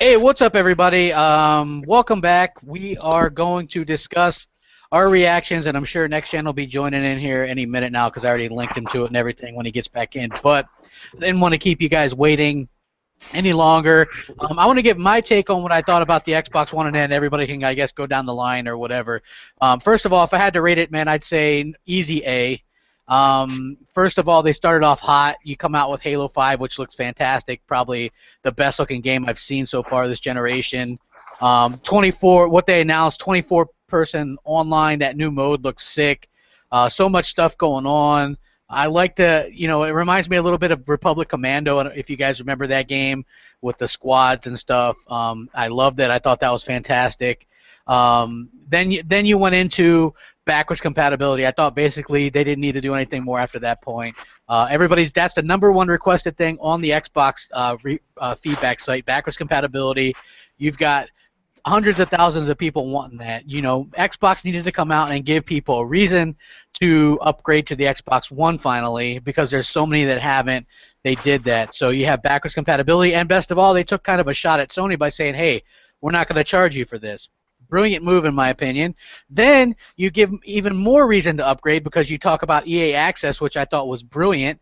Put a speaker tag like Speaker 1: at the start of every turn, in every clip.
Speaker 1: Hey, what's up, everybody? Welcome back. We are going to discuss our reactions, and I'm sure Next Gen will be joining in here any minute now because I already linked him to it and everything when he gets back in. But I didn't want to keep you guys waiting any longer. I want to give my take on what I thought about the Xbox One, and then everybody can, I guess, go down the line or whatever. First of all, if I had to rate it, man, I'd say easy A. First of all, they started off hot. You come out with Halo 5, which looks fantastic. Probably the best looking game I've seen so far this generation. 24, what they announced, 24-person online. That new mode looks sick. So much stuff going on. I like the, it reminds me a little bit of Republic Commando, if you guys remember that game with the squads and stuff. I loved it. I thought that was fantastic. Then you went into backwards compatibility. I thought basically they didn't need to do anything more after that point. That's the #1 requested thing on the Xbox feedback site, backwards compatibility. You've got hundreds of thousands of people wanting that. Xbox needed to come out and give people a reason to upgrade to the Xbox One finally, because there's so many that haven't. They did that. So you have backwards compatibility, and best of all, they took kind of a shot at Sony by saying, hey, we're not going to charge you for this. Brilliant move, in my opinion. Then you give even more reason to upgrade because you talk about EA Access, which I thought was brilliant,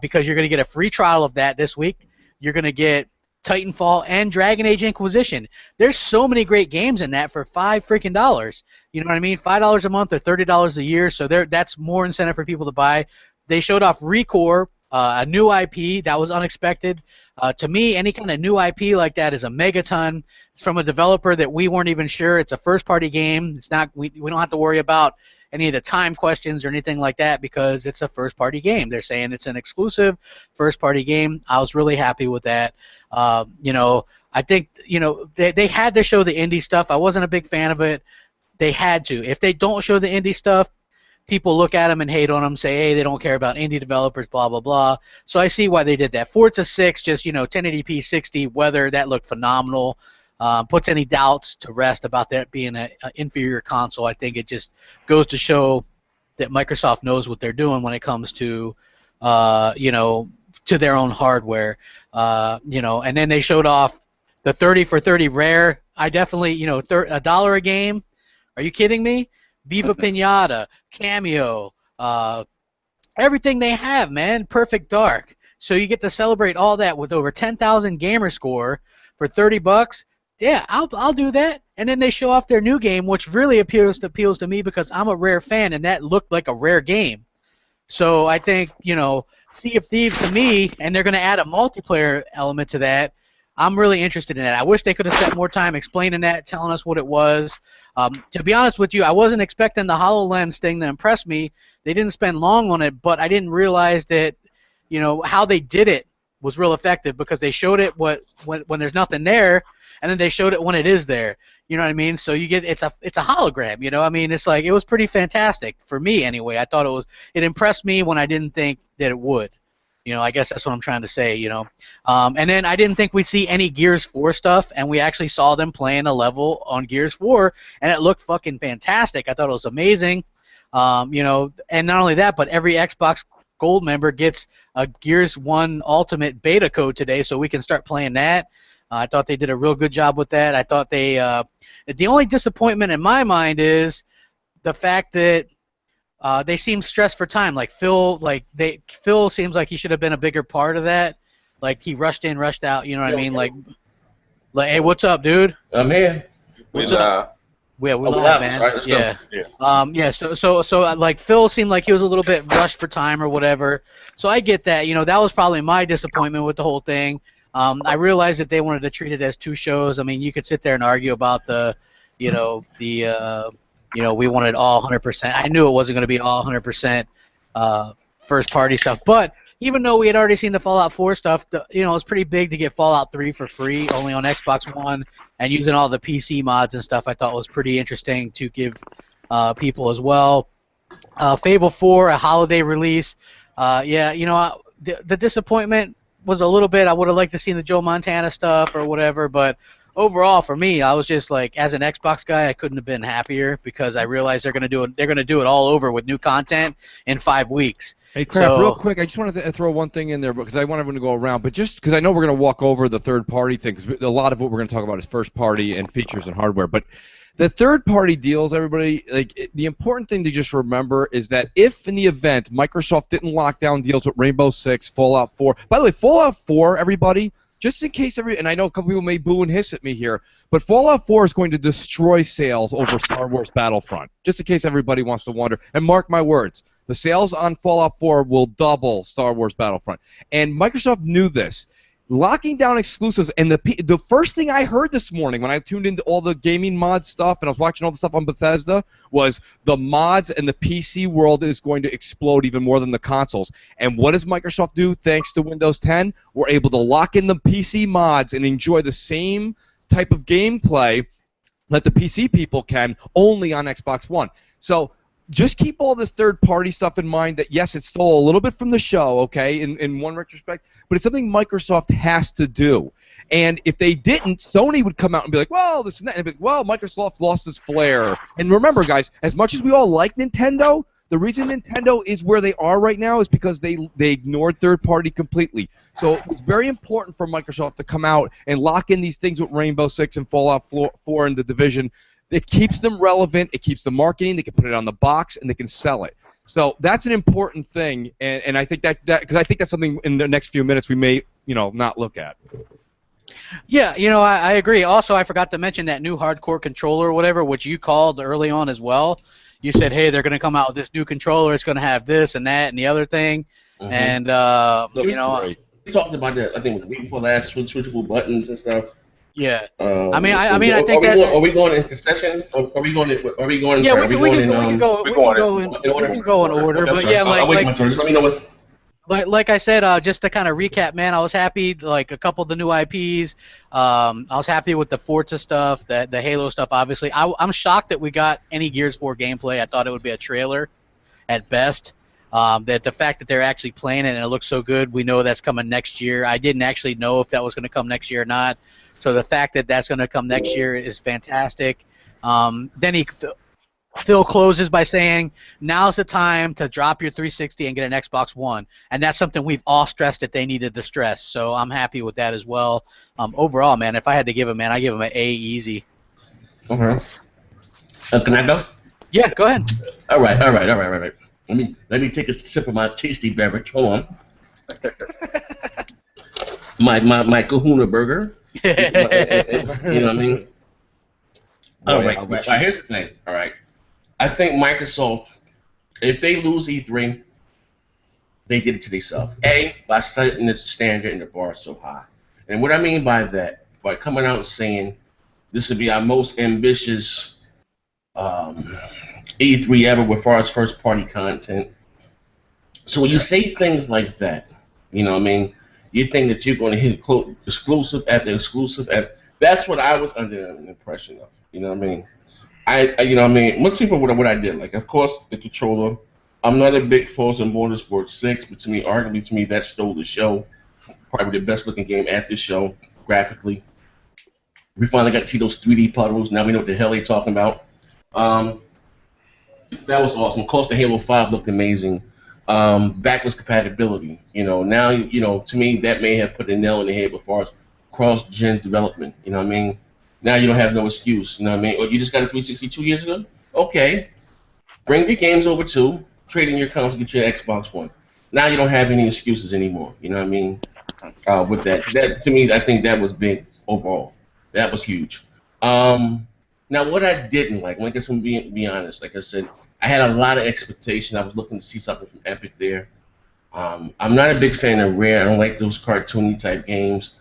Speaker 1: because you're going to get a free trial of that this week. You're going to get Titanfall and Dragon Age Inquisition. There's so many great games in that for $5 freaking. You know what I mean? $5 a month or $30 a year. So that's more incentive for people to buy. They showed off Recore, a new IP that was unexpected. To me, any kind of new IP like that is a megaton. It's from a developer that we weren't even sure. It's a first-party game. It's not. We don't have to worry about any of the time questions or anything like that because it's a first-party game. They're saying it's an exclusive first-party game. I was really happy with that. I think they had to show the indie stuff. I wasn't a big fan of it. They had to. If they don't show the indie stuff, people look at them and hate on them, say, hey, they don't care about indie developers, blah, blah, blah. So I see why they did that. Forza 6, just, 1080p 60 weather, that looked phenomenal. Puts any doubts to rest about that being an inferior console. I think it just goes to show that Microsoft knows what they're doing when it comes to, to their own hardware. And then they showed off the 30 for 30 rare. I definitely, $1 a game. Are you kidding me? Viva Pinata, Cameo, everything they have, man. Perfect Dark. So you get to celebrate all that with over 10,000 gamer score for $30. Yeah, I'll do that. And then they show off their new game, which really appeals to me because I'm a Rare fan, and that looked like a Rare game. So I think Sea of Thieves to me, and they're going to add a multiplayer element to that. I'm really interested in that. I wish they could have spent more time explaining that, telling us what it was. To be honest with you, I wasn't expecting the HoloLens thing to impress me. They didn't spend long on it, but I didn't realize that, how they did it was real effective because they showed it when there's nothing there, and then they showed it when it is there. You know what I mean? So you get it's a hologram. I mean, it's like it was pretty fantastic for me anyway. I thought it impressed me when I didn't think that it would. I guess that's what I'm trying to say, And then I didn't think we'd see any Gears 4 stuff, and we actually saw them playing a level on Gears 4, and it looked fucking fantastic. I thought it was amazing. And not only that, but every Xbox Gold member gets a Gears 1 Ultimate beta code today, so we can start playing that. I thought they did a real good job with that. I thought the only disappointment in my mind is the fact that they seem stressed for time. Like Phil seems like he should have been a bigger part of that. Like he rushed in, rushed out. You know what I mean? Like, hey, what's up, dude?
Speaker 2: I'm here.
Speaker 1: What's up? Yeah, we're live, man.
Speaker 2: Right,
Speaker 1: yeah. So like Phil seemed like he was a little bit rushed for time or whatever. So I get that. That was probably my disappointment with the whole thing. I realized that they wanted to treat it as two shows. I mean, you could sit there and argue about we wanted all 100%. I knew it wasn't going to be all 100% first-party stuff. But even though we had already seen the Fallout 4 stuff, it was pretty big to get Fallout 3 for free, only on Xbox One, and using all the PC mods and stuff I thought was pretty interesting to give people as well. Fable 4, a holiday release. The disappointment was a little bit. I would have liked to see the Joe Montana stuff or whatever, but overall for me, I was just like, as an Xbox guy, I couldn't have been happier because I realized they're gonna do it. They're gonna do it all over with new content in 5 weeks.
Speaker 2: Hey, Crap, real
Speaker 1: So
Speaker 2: quick, I just wanted to throw one thing in there because I want everyone to go around, but just because I know we're going to walk over the third-party thing, because a lot of what we're going to talk about is first-party and features and hardware, but the third-party deals, everybody, like the important thing to just remember is that if in the event Microsoft didn't lock down deals with Rainbow Six, Fallout 4, by the way, Fallout 4, everybody, just in case and I know a couple people may boo and hiss at me here, but Fallout 4 is going to destroy sales over Star Wars Battlefront, just in case everybody wants to wonder, and mark my words. The sales on Fallout 4 will double Star Wars Battlefront. And Microsoft knew this. Locking down exclusives, and the first thing I heard this morning when I tuned into all the gaming mod stuff and I was watching all the stuff on Bethesda was the mods and the PC world is going to explode even more than the consoles. And what does Microsoft do thanks to Windows 10? We're able to lock in the PC mods and enjoy the same type of gameplay that the PC people can only on Xbox One. So just keep all this third-party stuff in mind that, yes, it stole a little bit from the show, okay, in one retrospect, but it's something Microsoft has to do. And if they didn't, Sony would come out and be like, well, this and that, and be like, well, Microsoft lost its flair. And remember, guys, as much as we all like Nintendo, the reason Nintendo is where they are right now is because they ignored third-party completely. So it was very important for Microsoft to come out and lock in these things with Rainbow Six and Fallout 4 and The Division. It keeps them relevant. It keeps them marketing. They can put it on the box and they can sell it. So that's an important thing, and I think that because I think that's something in the next few minutes we may not look at.
Speaker 1: yeah, I agree. Also, I forgot to mention that new hardcore controller or whatever, which you called early on as well. You said, hey, they're going to come out with this new controller. It's going to have this and that and the other thing, and
Speaker 3: great. We talked about that. I think the week before last, switchable buttons and stuff.
Speaker 1: Yeah,
Speaker 3: I
Speaker 1: think that.
Speaker 3: Are we going in concession? Are we going?
Speaker 1: Yeah, we can go in order, but yeah,
Speaker 3: just let me know what.
Speaker 1: Like I said, just to kind of recap, man, I was happy. Like a couple of the new IPs, I was happy with the Forza stuff, the Halo stuff. Obviously, I'm shocked that we got any Gears 4 gameplay. I thought it would be a trailer, at best. That the fact that they're actually playing it and it looks so good, we know that's coming next year. I didn't actually know if that was going to come next year or not. So the fact that that's going to come next year is fantastic. Then Phil closes by saying, now's the time to drop your 360 and get an Xbox One. And that's something we've all stressed that they needed to stress. So I'm happy with that as well. Overall, man, if I had to give him, I give him an A easy.
Speaker 3: Okay. Can I go?
Speaker 1: Yeah, go ahead.
Speaker 3: All right. Let me take a sip of my tasty beverage. Hold on. my Kahuna burger. You know what I mean? All right. Here's the thing. All right. I think Microsoft, if they lose E3, they did it to themselves. By setting the standard and the bar so high. And what I mean by that, by coming out and saying this would be our most ambitious E3 ever with far as first-party content. So when you say things like that, you know what I mean? You think that you're going to hit quote exclusive after exclusive. That's what I was under an impression of. You know what I mean? You know what I mean? Most people what I did. Like, of course, the controller. I'm not a big Forza Motorsport 6, but arguably to me, that stole the show. Probably the best looking game at the show, graphically. We finally got to see those 3D puddles. Now we know what the hell they're talking about. That was awesome. Of course, the Halo 5 looked amazing. Backwards compatibility. Now, to me, that may have put a nail in the head as far as cross-gen development. You know what I mean? Now you don't have no excuse. You know what I mean? Or you just got a 360 2 years ago? Okay. Bring your games over too. Trade in your console, get your Xbox One. Now you don't have any excuses anymore. You know what I mean? With that to me, I think that was big overall. That was huge. Now, what I didn't like, I guess I'm be honest. Like I said, I had a lot of expectation. I was looking to see something from Epic there. I'm not a big fan of Rare. I don't like those cartoony type games.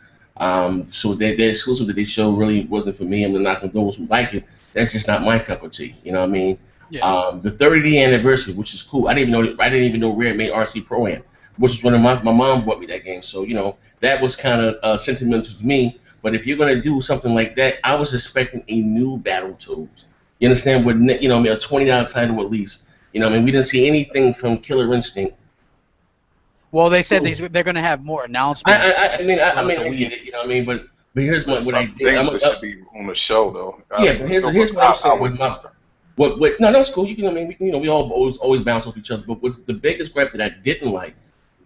Speaker 3: So the exclusive that they showed really wasn't for me. I'm not knocking those who like it. That's just not my cup of tea. You know what I mean? Yeah. The 30th anniversary, which is cool. I didn't even know Rare made RC Pro-Am, which is when my mom bought me that game. So that was kind of sentimental to me. But if you're gonna do something like that, I was expecting a new Battletoads. You understand? With a $20 title at least. We didn't see anything from Killer Instinct.
Speaker 1: Well, they said they're going to have more announcements.
Speaker 3: I get it, but But here's
Speaker 4: There's
Speaker 3: what I
Speaker 4: some
Speaker 3: did.
Speaker 4: things that should be on the show, though.
Speaker 3: Yeah, but here's what I'm saying
Speaker 4: I'll
Speaker 3: with
Speaker 4: wait till
Speaker 3: my.
Speaker 4: my turn.
Speaker 3: What? No, that's cool. You can. I mean, we all always bounce off each other. But what's the biggest gripe that I didn't like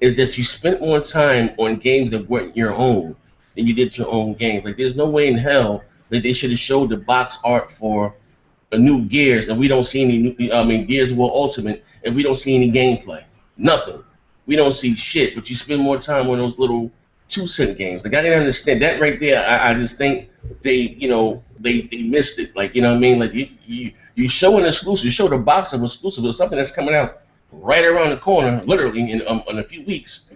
Speaker 3: is that you spent more time on games that weren't your own than you did your own games. Like, there's no way in hell that they should have showed the box art for a new Gears, and we don't see any new, I mean, Gears of War Ultimate, and we don't see any gameplay. Nothing. We don't see shit, but you spend more time on those little 2-cent games. Like, I didn't understand that right there. I just think they missed it. Like, you know what I mean? Like, you show an exclusive, you show the box of exclusive or something that's coming out right around the corner, literally in a few weeks.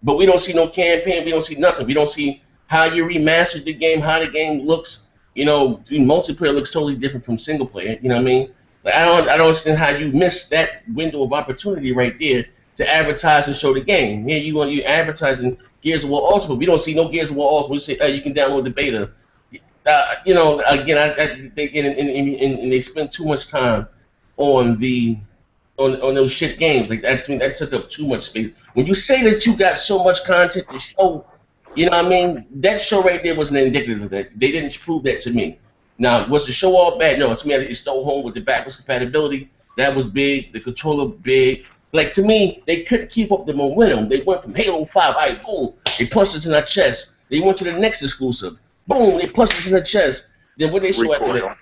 Speaker 3: But we don't see no campaign. We don't see nothing. We don't see how you remastered the game, how the game looks. You know, multiplayer looks totally different from single player. You know what I mean? Like, I don't understand how you missed that window of opportunity right there to advertise and show the game. Here you advertising Gears of War Ultimate. We don't see no Gears of War Ultimate. We say, you can download the beta. You know, again, and they spend too much time on those shit games. Like, that, to me, that took up too much space. When you say that you got so much content to show, you know what I mean? That show right there wasn't indicative of that. They didn't prove that to me. Now, was the show all bad? No, to me, it stole home with the backwards compatibility. That was big. The controller, big. Like, to me, they couldn't keep up the momentum. They went from Halo 5, all right, boom, they punched us in our chest. They went to the next exclusive. Boom, they punched us in the chest. Then what they showed after that?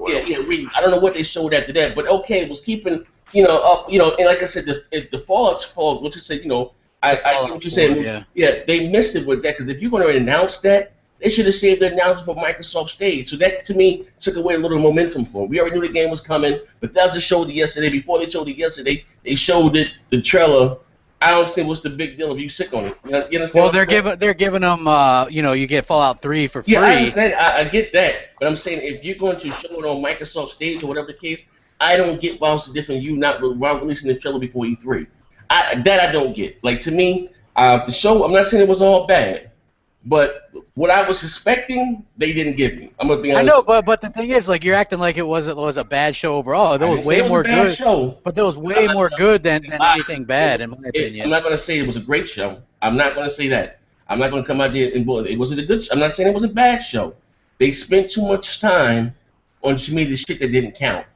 Speaker 3: Yeah. I don't know what they showed after that, but okay, it was keeping, up, and like I said, the Fallout's fault, what you said, I what you said, yeah, they missed it with that, because if you're going to announce that, they should have saved the announcement for Microsoft Stage. So that, to me, took away a little momentum for them. We already knew the game was coming, but that was showed it yesterday. Before they showed it yesterday, they showed it, the trailer. I don't see what's the big deal if you sick on it. You understand?
Speaker 1: Well, they're giving them, you get Fallout 3 for free.
Speaker 3: Yeah, I understand. I get that, but I'm saying if you're going to show it on Microsoft Stage or whatever the case, I don't get why it's different. You not releasing the trailer before E3. I don't get. Like, to me, the show. I'm not saying it was all bad. But what I was suspecting, they didn't give me. I'm gonna be honest.
Speaker 1: I know, but the thing is, like, you're acting like it was a bad show overall. There was way more good. But there was way more good than anything bad, in my opinion.
Speaker 3: I'm not gonna say it was a great show. I'm not gonna say that. I'm not gonna come out there and it wasn't a good show. I'm not saying it was a bad show. They spent too much time on, to me, the shit that didn't count.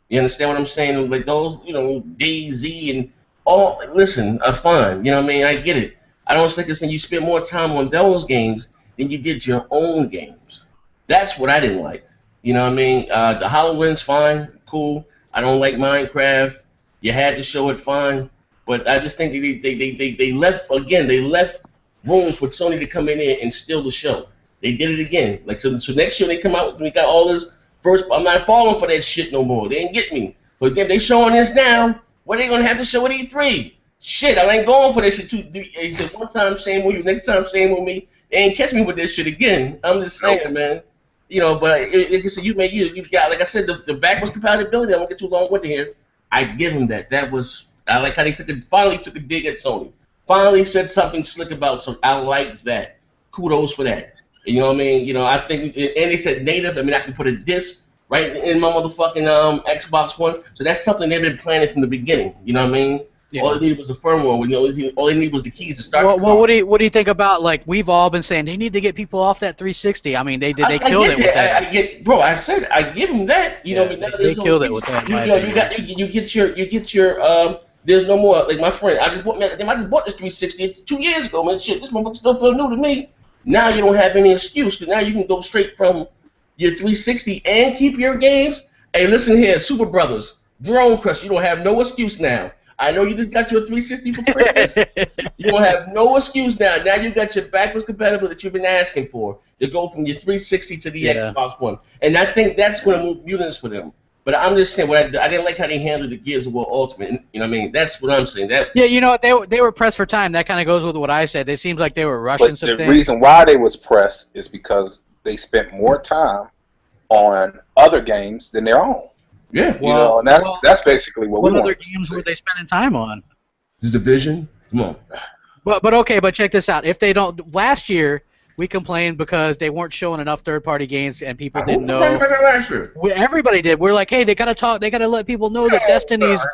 Speaker 3: You understand what I'm saying? Like those, DayZ and all. Listen, are fun. You know what I mean? I get it. I don't think it's saying you spend more time on those games than you did your own games. That's what I didn't like. You know what I mean? The HoloLens, fine, cool. I don't like Minecraft. You had to show it, fine. But I just think they left, again, they left room for Sony to come in there and steal the show. They did it again. Like, so next year they come out, we got all this first, I'm not falling for that shit no more. They ain't get me. But then they showing this now. What are they going to have to show at E3? Shit, I ain't going for that shit too. He said, one time same with you, next time same with me. They ain't catch me with this shit again. I'm just saying, man. But like I said, you got, like I said, the backwards compatibility. I won't get too long with it here. I give them that. I like how they finally took a dig at Sony. Finally said something slick about Sony. I like that. Kudos for that. You know what I mean? I think, and they said native. I mean, I can put a disc right in my motherfucking Xbox One. So that's something they've been planning from the beginning. You know what I mean? Yeah. All they needed was a firmware. All they needed was the keys to start.
Speaker 1: Well, what do you think about, like, we've all been saying they need to get people off that 360? I mean, they killed it with that.
Speaker 3: I said I give them that.
Speaker 1: They killed it with that.
Speaker 3: You get your there's no more, like, my friend. I just bought this 360 2 years ago, man. Shit, this motherfucker still feel new to me. Now you don't have any excuse, because now you can go straight from your 360 and keep your games. Hey, listen here, Super Brothers, Drone Crush, you don't have no excuse now. I know you just got your 360 for Christmas. You don't have no excuse now. Now you got your backwards compatibility that you've been asking for to go from your 360 to the Xbox One. And I think that's going to move mutants for them. But I'm just saying, I didn't like how they handled the Gears of War Ultimate. You know what I mean? That's what I'm saying.
Speaker 1: They were pressed for time. That kind of goes with what I said. It seems like they were rushing some things.
Speaker 4: The reason why they was pressed is because they spent more time on other games than their own.
Speaker 3: Yeah,
Speaker 4: and that's basically what we want.
Speaker 1: What other games were they spending time on?
Speaker 3: The Division. Come on.
Speaker 1: But check this out. If they don't, last year we complained because they weren't showing enough third-party games and people didn't know. Everybody did. We're like, hey, they gotta talk. They gotta let people know that Destiny's.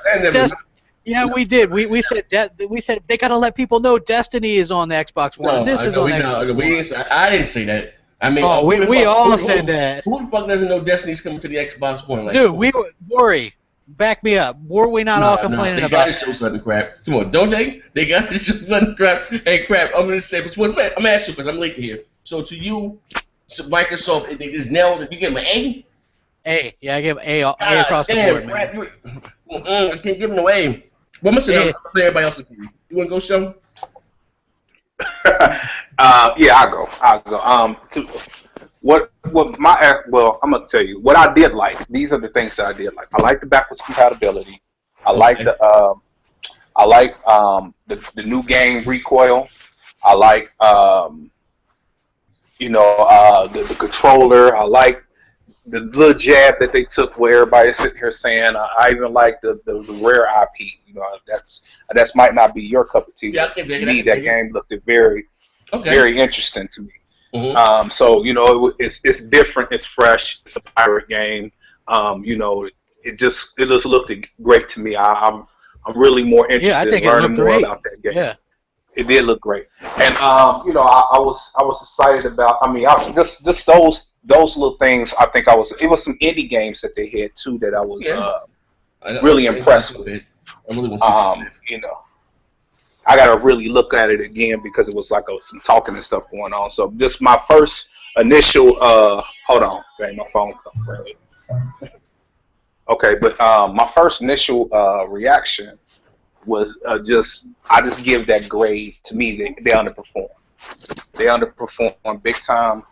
Speaker 1: Yeah, we did. We said they gotta let people know Destiny is on the Xbox One. This is on the Xbox One.
Speaker 3: I didn't say that. I mean,
Speaker 1: Oh, we all said that.
Speaker 3: Who the fuck doesn't know Destiny's coming to the Xbox One? Like,
Speaker 1: Dude, we were worried. Back me up. Were we not all complaining
Speaker 3: they
Speaker 1: about
Speaker 3: gotta show sudden crap. Come on, don't they? They gotta show sudden crap. Hey, crap, I'm gonna say, but I'm gonna ask you because I'm late here. So to you, Microsoft, it is nailed that you give them an A?
Speaker 1: A. Yeah, I give A across the board, man.
Speaker 3: I can't give them no A. What must have everybody else? You wanna go, show?
Speaker 4: Yeah, I'll go. I'm gonna tell you what I did like. These are the things that I did like. I like the backwards compatibility. I like the new game recoil. I like the controller. I like the little jab that they took where everybody's sitting here saying. I even like the rare IP. You know, that's might not be your cup of tea.
Speaker 3: Yeah,
Speaker 4: to me, that game looked very interesting to me.
Speaker 3: Mm-hmm.
Speaker 4: So it's different. It's fresh. It's a pirate game. It just looked great to me. I'm really more interested in learning more about that game.
Speaker 1: Yeah.
Speaker 4: It did look great, and I was excited about. I mean, just those little things. I think it was some indie games that they had too that I was really impressed with. I gotta really look at it again because it was like some talking and stuff going on. So just my first initial. Hold on, okay, my phone. Okay, but my first initial reaction was I just give that grade. To me, they underperformed. They underperformed big time,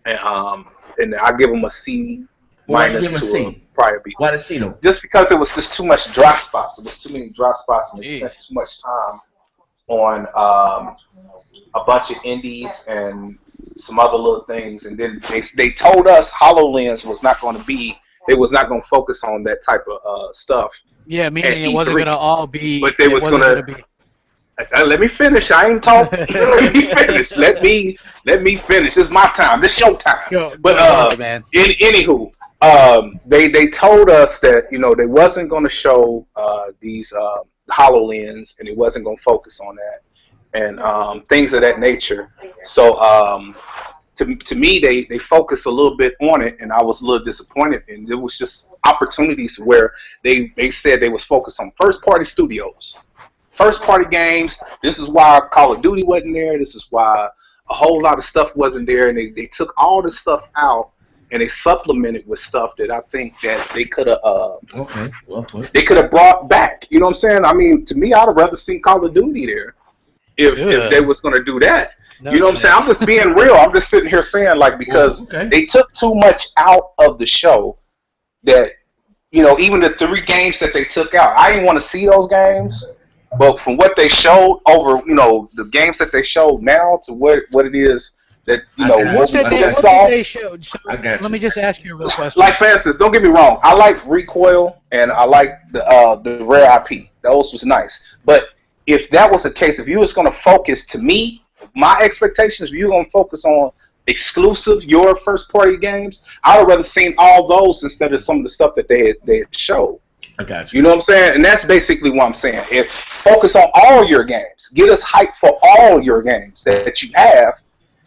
Speaker 4: and I give them a C minus to probably B.
Speaker 3: Why the C though?
Speaker 4: Just because it was just too much dry spots. It was too many dry spots, and they spent too much time on a bunch of indies and some other little things, and then they told us HoloLens was not going to be. They was not going to focus on that type of stuff.
Speaker 1: Yeah, meaning it wasn't going to all be.
Speaker 4: But they was going to. Let me finish. I ain't talking. Let me finish. Let me finish. It's my time. This your time. Anywho, they told us that they wasn't going to show these HoloLens, and it wasn't going to focus on that and things of that nature. So to me, they focused a little bit on it, and I was a little disappointed. And it was just opportunities where they said they was focused on first-party studios, first-party games. This is why Call of Duty wasn't there. This is why a whole lot of stuff wasn't there. And they took all the stuff out, and they supplemented with stuff that I think that they could have they could have brought back. You know what I'm saying? I mean, to me, I'd have rather seen Call of Duty there if they was going to do that. No, you know what I'm saying? I'm just being real. I'm just sitting here saying, like, because they took too much out of the show that, even the 3 games that they took out, I didn't want to see those games. But from what they showed over, the games that they showed now to what it is that,
Speaker 1: what they showed. So let me just ask you a real question.
Speaker 4: Like, for instance, don't get me wrong. I like Recoil and I like the rare IP. Those was nice. But if that was the case, if you was going to focus, to me, my expectations, if you're going to focus on exclusive, your first-party games, I would rather seen all those instead of some of the stuff that they showed.
Speaker 3: I got you.
Speaker 4: You know what I'm saying? And that's basically what I'm saying. Focus on all your games. Get us hyped for all your games that you have,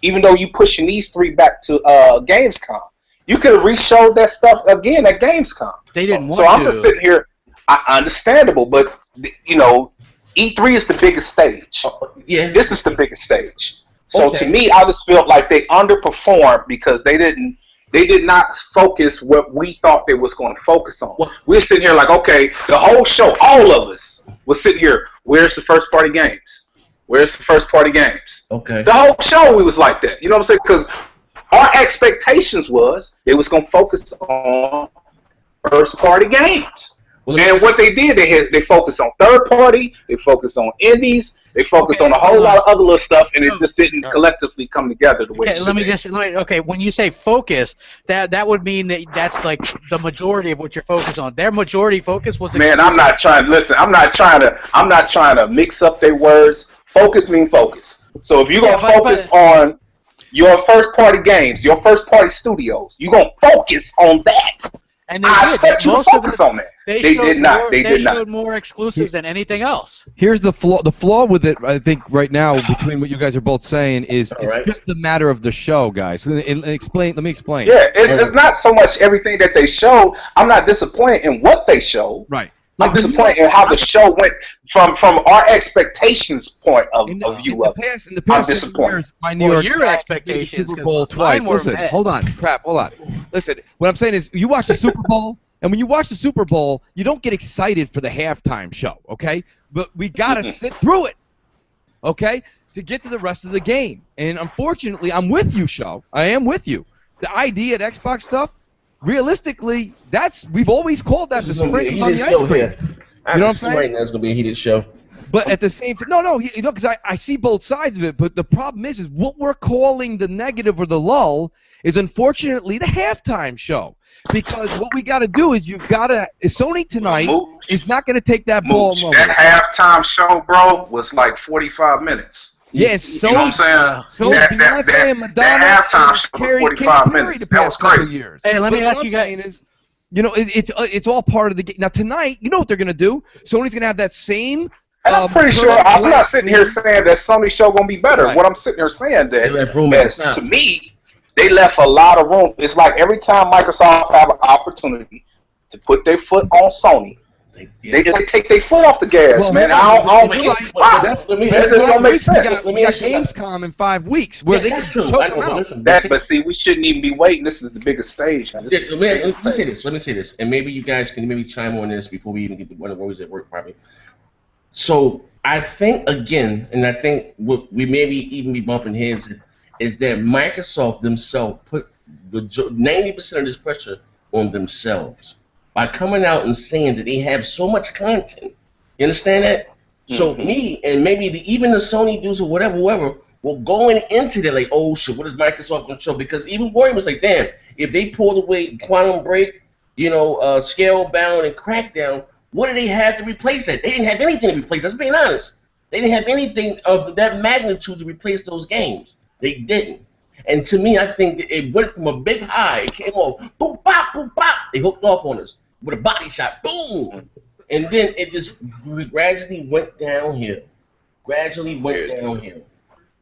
Speaker 4: even though you pushing these 3 back to Gamescom. You could have re-showed that stuff again at Gamescom.
Speaker 1: They didn't want to.
Speaker 4: So I'm just sitting here. Understandable, but, E3 is the biggest stage. This is the biggest stage. So to me, I just felt like they underperformed because they did not focus what we thought they was going to focus on. We're sitting here like, okay, the whole show, all of us was sitting here. Where's the first party games? Where's the first party games?
Speaker 3: Okay.
Speaker 4: The whole show we was like that. You know what I'm saying? Because our expectations was they was going to focus on first party games. And what they did, they focused on third party, they focused on indies, they focused on a whole lot of other little stuff, and it just didn't collectively come together the way it should.
Speaker 1: When you say focus, that would mean that's like the majority of what you're focused on. Their majority focus was.
Speaker 4: Man, I'm not trying to mix up their words. Focus means focus. So if you're gonna focus on your first party games, your first party studios, you're gonna focus on that.
Speaker 1: And they
Speaker 4: I
Speaker 1: did.
Speaker 4: expect you to focus on that. They did not. They
Speaker 1: showed more exclusives than anything else.
Speaker 2: Here's the flaw. The flaw with it, I think, right now, between what you guys are both saying, is it's just a matter of the show, guys. And explain. Let me explain.
Speaker 4: Yeah, it's not so much everything that they show. I'm not disappointed in what they show.
Speaker 2: Right.
Speaker 4: I'm disappointed in how the show went from our expectations point of view of it.
Speaker 2: In the past
Speaker 4: I'm disappointed.
Speaker 2: My New York
Speaker 1: your expectations,
Speaker 2: Super Bowl twice. Listen, hold on. Listen, what I'm saying is, you watch the Super Bowl, and when you watch the Super Bowl, you don't get excited for the halftime show, okay? But we gotta sit through it, okay, to get to the rest of the game. And unfortunately, I'm with you, Show. I am with you. The ID at Xbox stuff. Realistically, we've always called that the sprinkles on the ice cream.
Speaker 3: Here.
Speaker 2: You know what I'm saying?
Speaker 3: Right now, it's gonna be a heated show.
Speaker 2: But at the same time, because I see both sides of it. But the problem is what we're calling the negative or the lull is unfortunately the halftime show. Because what we got to do is Sony tonight is not going to take that ball and run with it.
Speaker 4: That halftime show, bro, was like 45 minutes.
Speaker 2: Yeah, and so
Speaker 4: you know what I'm saying?
Speaker 2: So Beyonce and Madonna
Speaker 4: that halftime show was 45 minutes.
Speaker 2: The
Speaker 4: That
Speaker 2: past
Speaker 4: was
Speaker 2: couple
Speaker 4: crazy.
Speaker 2: years.
Speaker 1: Hey, let me ask you
Speaker 2: guys. Is, it's all part of the game. Now tonight, you know what they're gonna do? Sony's gonna have that same.
Speaker 4: And I'm pretty sure. I'm not sitting here saying that Sony's show gonna be better. Right. What I'm sitting here saying that, to me, they left a lot of room. It's like every time Microsoft have an opportunity to put their foot on Sony, they take their foot off the gas, man. I don't get why. That just don't make sense.
Speaker 2: We got Gamescom in 5 weeks where they can choke them out.
Speaker 4: But see, we shouldn't even be waiting. This is the biggest stage.
Speaker 3: Let me say this, and maybe you guys can maybe chime on this before we even get to one of always at work, probably. So I think again, and I think what we maybe even be bumping heads is that Microsoft themselves put the 90% of this pressure on themselves by coming out and saying that they have so much content. You understand that? So me and maybe even the Sony dudes or whatever, were going into that like, oh shit, what is Microsoft going to show? Because even Warren was like, damn, if they pull away Quantum Break, Scalebound and Crackdown, what do they have to replace that? They didn't have anything to replace. Let's be honest. They didn't have anything of that magnitude to replace those games. They didn't. And to me, I think it went from a big high. It came off, boop, bop, boop, bop. They hooked off on us with a body shot, boom. And then it just gradually went downhill.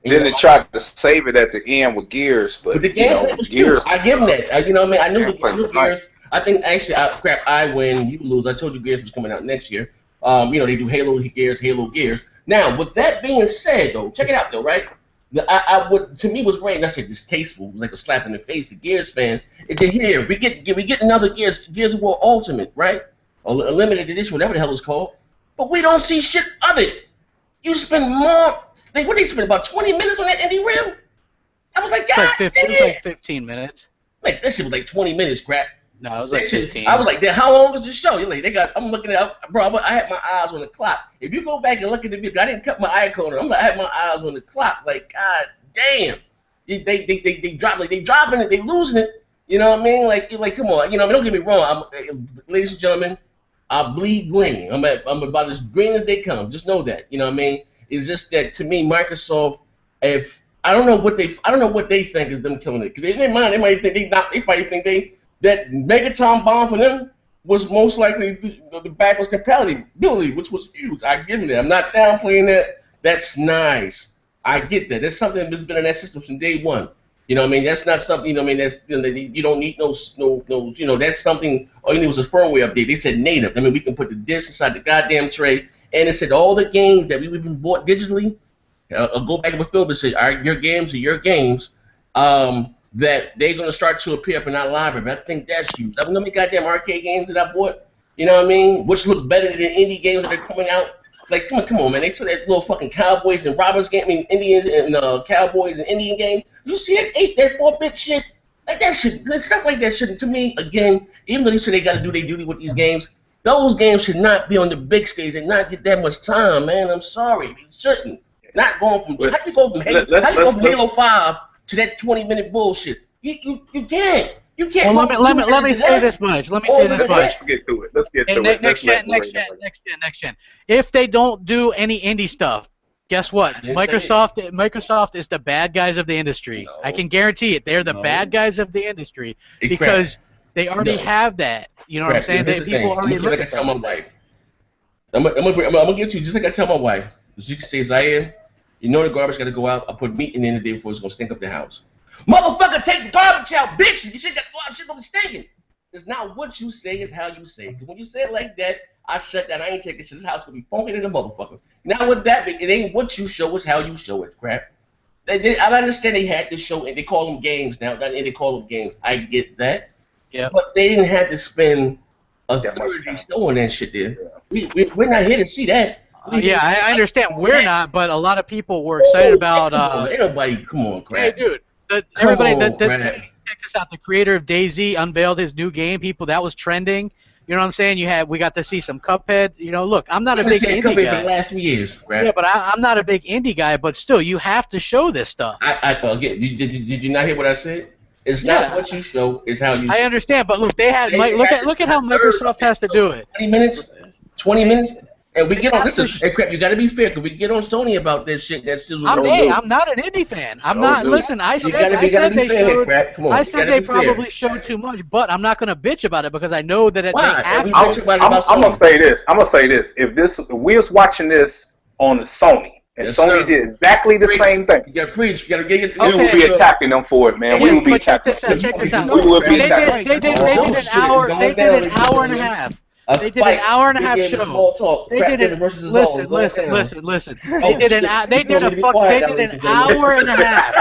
Speaker 4: Then they tried to save it at the end with Gears, but
Speaker 3: the game was Gears. I give them that. You know what I mean? I knew the game was Gears. I think actually, I win, you lose. I told you Gears was coming out next year. They do Halo Gears. Now, with that being said, though, check it out, though, right? To me was right, and I said distasteful, like a slap in the face. The Gears fan is that here we get another Gears of War Ultimate, right? Or a limited edition, whatever the hell it's called. But we don't see shit of it. You spend more. What they spend about 20 minutes on that indie reel? I was like, God,
Speaker 1: it was like 15 minutes.
Speaker 3: Like that shit was like 20 minutes, crap.
Speaker 1: No, it was like 15.
Speaker 3: I was like, how long was the show? You're like, I'm looking at, bro. I had my eyes on the clock. If you go back and look at the video, I didn't cut my icon. I had my eyes on the clock. Like, God damn, they dropping it, they losing it. You know what I mean? Like, come on. Don't get me wrong. Ladies and gentlemen, I bleed green. I'm about as green as they come. Just know that. You know what I mean? It's just that to me, Microsoft, if I don't know what they think is them killing it. Because in their mind, they might think that Megaton bomb for them was most likely the backwards compatibility, which was huge. I give them that. I'm not downplaying that. That's nice. I get that. That's something that's been in that system from day one. You know what I mean? That's not something, that's, you don't need no, that's something, all you need was a firmware update. They said native. I mean, we can put the disc inside the goddamn tray, and it said all the games that we've been bought digitally, go back to what Phil said, all right, your games are your games, that they're going to start to appear up in our library. I think that's huge. I mean, how many goddamn arcade games that I bought, you know what I mean, which look better than indie games that are coming out. Like, come on, man. They saw that little fucking Cowboys and Robbers game, Indians and Cowboys and Indian game. You see it, that 4-bit shit? Like, that shit, stuff like that shit, to me, again, even though they say they got to do their duty with these games, those games should not be on the big stage and not get that much time, man. I'm sorry. They shouldn't. Not going from, how do you go from Halo 5 to that 20-minute bullshit? You can't. You can't.
Speaker 1: Well, let me say this much.
Speaker 4: Let's get to it. Let's get to it.
Speaker 1: Next gen. If they don't do any indie stuff, guess what? Microsoft is the bad guys of the industry. No. I can guarantee it. They're the bad guys of the industry because They already have that. You know what I'm saying?
Speaker 3: Here's
Speaker 1: That
Speaker 3: the
Speaker 1: people
Speaker 3: thing.
Speaker 1: already
Speaker 3: I'm gonna tell my wife. I'm gonna give you just like I tell my wife. As you can say, Zaire, you know the garbage got to go out. I put meat in the day before it's gonna stink up the house. Motherfucker, take the garbage out, bitch. You shit got to go out. Shit gonna be stinking. It's not what you say, it's how you say it. Because when you say it like that, I shut down. I ain't taking shit. This house gonna be funky than a motherfucker. Now with that, it ain't what you show, it's how you show it. Crap. I understand they had to show, and they call them games now. They call them games. I get that.
Speaker 1: Yeah.
Speaker 3: But they didn't have to spend a third of the show on that shit there. We're not here to see that.
Speaker 1: Yeah, I understand. We're not, but a lot of people were excited about.
Speaker 3: Ain't nobody, come on, crap.
Speaker 1: Hey, dude. Everybody, check this out. The creator of DayZ unveiled his new game. People, that was trending. You know what I'm saying? We got to see some Cuphead. You know, look, I'm not a big indie guy.
Speaker 3: For the last 2 years, crap.
Speaker 1: Yeah, but I'm not a big indie guy. But still, you have to show this stuff.
Speaker 3: Again, did you not hear what I said? It's not what you show, it's how you.
Speaker 1: I understand, but look, they had look at how Microsoft has to do it.
Speaker 3: 20 minutes, and we get on. Listen, hey, crap, you got to be fair, because we get on Sony about this shit.
Speaker 1: I'm not an indie fan. I'm not. Listen, I said they probably showed too much, but I'm not going to bitch about it because I know that they have to.
Speaker 4: I'm gonna say this. If we was watching this on Sony. And Sony did exactly the same thing.
Speaker 3: You gotta preach. You gotta get it.
Speaker 4: We would be attacking them for it, man. We would be attacking them.
Speaker 1: Check this out.
Speaker 4: We would be attacking.
Speaker 1: They did an hour. They did an hour and a half. They did an hour and a half show. They did it. Listen. They did an hour and a half.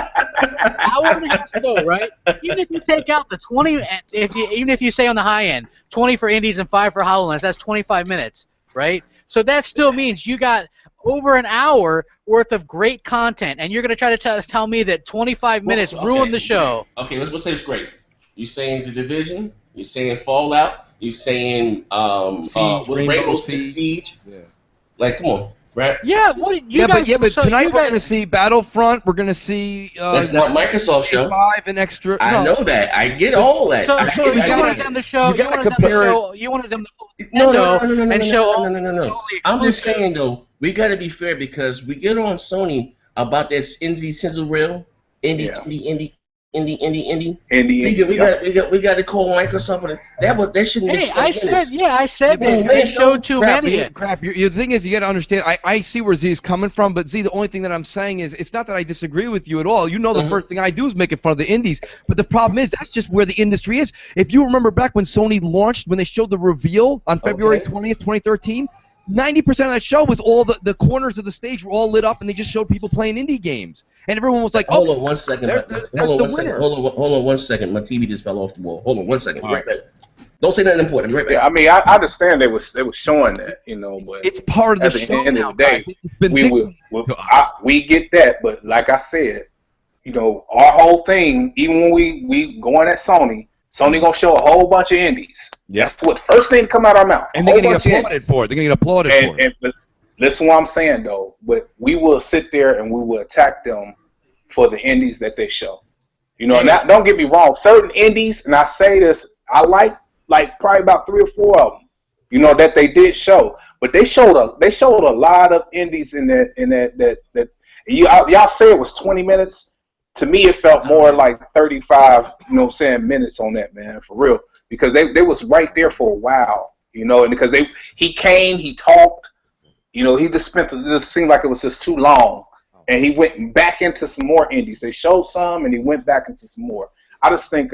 Speaker 1: Hour and a half show, right? Even if you take out the 20, even if you say on the high end, 20 for indies and 5 for HoloLens, that's 25 minutes, right? So that still means you got over an hour worth of great content, and you're going to try to tell me that 25 minutes ruined the show.
Speaker 3: Okay, let's say it's great. You're saying The Division, you're saying Fallout, you're saying Rainbow Six Siege. Yeah. Like, come on, right?
Speaker 1: Yeah,
Speaker 2: but tonight we're going to see Battlefront, we're going to see...
Speaker 3: that's not Microsoft show.
Speaker 2: 5 and extra...
Speaker 3: I know that. I get all that.
Speaker 1: So you wanted them to show... You wanted them to... No.
Speaker 3: I'm just saying, though, we got to be fair because we get on Sony about that indie sizzle reel, indie. We got to call Microsoft. That shouldn't.
Speaker 1: Hey, I said that they showed too many.
Speaker 2: Crap. The thing is, you got to understand. I see where Z is coming from, but Z, the only thing that I'm saying is, it's not that I disagree with you at all. You know, the first thing I do is making fun of the indies, but the problem is that's just where the industry is. If you remember back when Sony launched, when they showed the reveal on February 20th, 2013. 90% of that show was all the corners of the stage were all lit up, and they just showed people playing indie games, and everyone was like,
Speaker 3: "Hold on 1 second.
Speaker 2: That's the winner."
Speaker 3: Hold on 1 second. My TV just fell off the wall. Hold on 1 second. Right back. Don't say nothing important. Right back.
Speaker 4: Yeah, I mean, I understand they was showing that, you know, but
Speaker 2: it's part of the show.
Speaker 4: At the end of the day, we get that, but like I said, you know, our whole thing, even when we going at Sony gonna show a whole bunch of indies. Yep. That's what first thing to come out our mouth.
Speaker 2: And they're gonna get applauded for it. They're gonna get applauded for it.
Speaker 4: But listen, what I'm saying though, but we will sit there and we will attack them for the indies that they show. You know, and don't get me wrong, certain indies, and I say this, I like probably about 3 or 4 of them. You know that they did show, but they showed a lot of indies in that y'all say it was 20 minutes. To me, it felt more like 35, you know what I'm saying, minutes on that, man, for real. Because they was right there for a while, you know, and because he came, he talked, you know, he just seemed like it was just too long. And he went back into some more indies. They showed some, and he went back into some more. I just think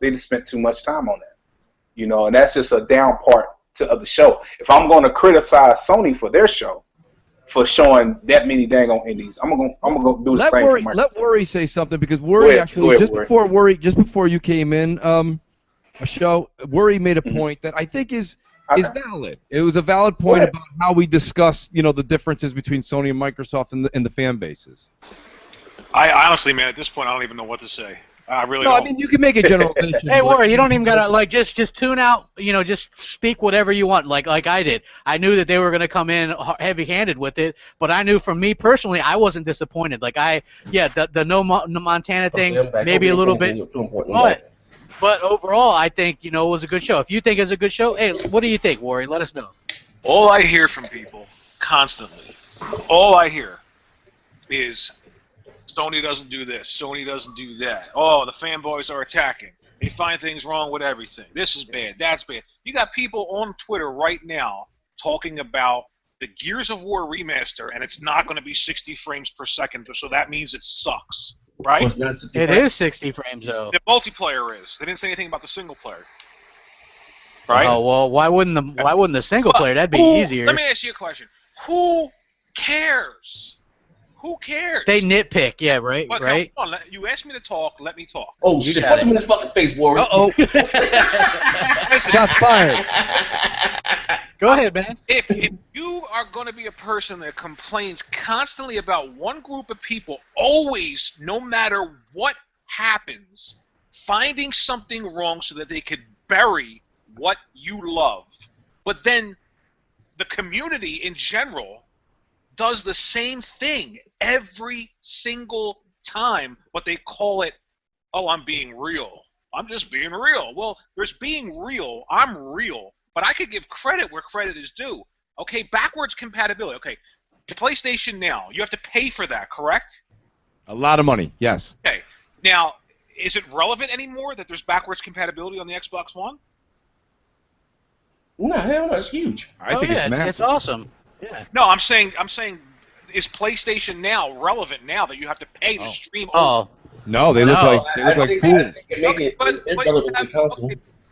Speaker 4: they just spent too much time on that, you know, and that's just a down part of the show. If I'm going to criticize Sony for their show, for showing that many dang on indies, I'm gonna go do the same.
Speaker 2: Let Worry say something because Worry just before you came in, a show Worry made a point that I think is valid. It was a valid point about how we discuss, you know, the differences between Sony and Microsoft and the fan bases.
Speaker 5: I honestly, man, at this point, I don't even know what to say. I really don't.
Speaker 2: I mean, you can make a generalization.
Speaker 1: Hey, Worry, you don't even gotta just tune out. You know, just speak whatever you want, like I did. I knew that they were gonna come in heavy-handed with it, but I knew from me personally, I wasn't disappointed. Like the no Montana thing, maybe a little bit, but overall, I think it was a good show. If you think it's a good show, hey, what do you think, Worry? Let us know.
Speaker 5: All I hear from people constantly, all I hear is Sony doesn't do this, Sony doesn't do that. Oh, the fanboys are attacking. They find things wrong with everything. This is bad. That's bad. You got people on Twitter right now talking about the Gears of War remaster, and it's not going to be 60 frames per second, so that means it sucks, right?
Speaker 3: Well, it's not 60
Speaker 1: It
Speaker 3: frames.
Speaker 1: is 60 frames though.
Speaker 5: The multiplayer is. They didn't say anything about the single player, right?
Speaker 1: Oh well, why wouldn't the single player? That'd be easier.
Speaker 5: Let me ask you a question. Who cares? Who cares?
Speaker 1: They nitpick, yeah, right,
Speaker 5: But,
Speaker 1: right.
Speaker 5: Hold on, you asked me to talk. Let me talk.
Speaker 3: Oh
Speaker 1: You
Speaker 3: shit!
Speaker 1: got
Speaker 3: Punch
Speaker 1: it.
Speaker 3: him in the fucking face, Warren.
Speaker 1: Oh,
Speaker 5: Listen,
Speaker 2: Shots fired.
Speaker 1: go ahead, man.
Speaker 5: if you are going to be a person that complains constantly about one group of people, always, no matter what happens, finding something wrong so that they could bury what you love, but then the community in general does the same thing every single time, but they call it, oh, I'm being real. I'm just being real. Well, there's being real. I'm real. But I could give credit where credit is due. Okay, backwards compatibility. Okay, PlayStation Now, you have to pay for that, correct?
Speaker 2: A lot of money, yes.
Speaker 5: Okay. Now, is it relevant anymore that there's backwards compatibility on the Xbox One?
Speaker 3: No, hell no, it's huge.
Speaker 2: I think it's massive.
Speaker 1: It's awesome. Yeah.
Speaker 5: No, I'm saying, is PlayStation Now relevant now that you have to pay to stream?
Speaker 1: Oh,
Speaker 2: No, they look
Speaker 1: No.
Speaker 2: like fools.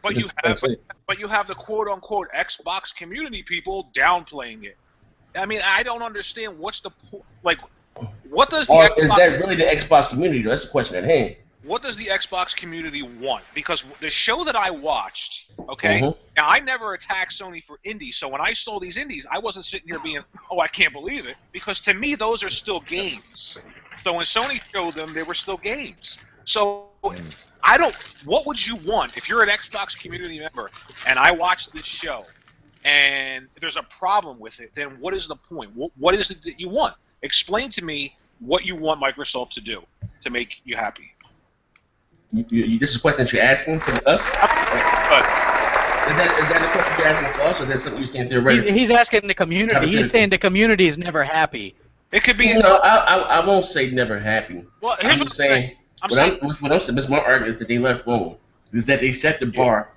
Speaker 5: But you have the quote-unquote Xbox community people downplaying it. I mean, I don't understand what's the like. What does the
Speaker 3: Or
Speaker 5: Xbox,
Speaker 3: is that really the Xbox community? That's the question at hand.
Speaker 5: what does the Xbox community want? Because the show that I watched, okay,
Speaker 3: Mhm.
Speaker 5: now I never attacked Sony for indies, so when I saw these indies, I wasn't sitting here being, oh, I can't believe it, because to me those are still games. So when Sony showed them, they were still games. So I don't. What would you want if you're an Xbox community member and I watch this show and there's a problem with it? Then what is the point? What is it that you want? Explain to me what you want Microsoft to do to make you happy.
Speaker 3: This is a question that you're asking for us?
Speaker 5: But
Speaker 3: Is that a question you're asking for us, or is that something you're saying theoretically?
Speaker 1: he's asking the community. He's saying the community is never happy.
Speaker 5: it could be.
Speaker 3: No, I won't say never happy.
Speaker 5: Well, here's
Speaker 3: I'm
Speaker 5: what
Speaker 3: saying.
Speaker 5: I'm saying.
Speaker 3: What I'm saying, this is my argument that they left wrong, is that they set the bar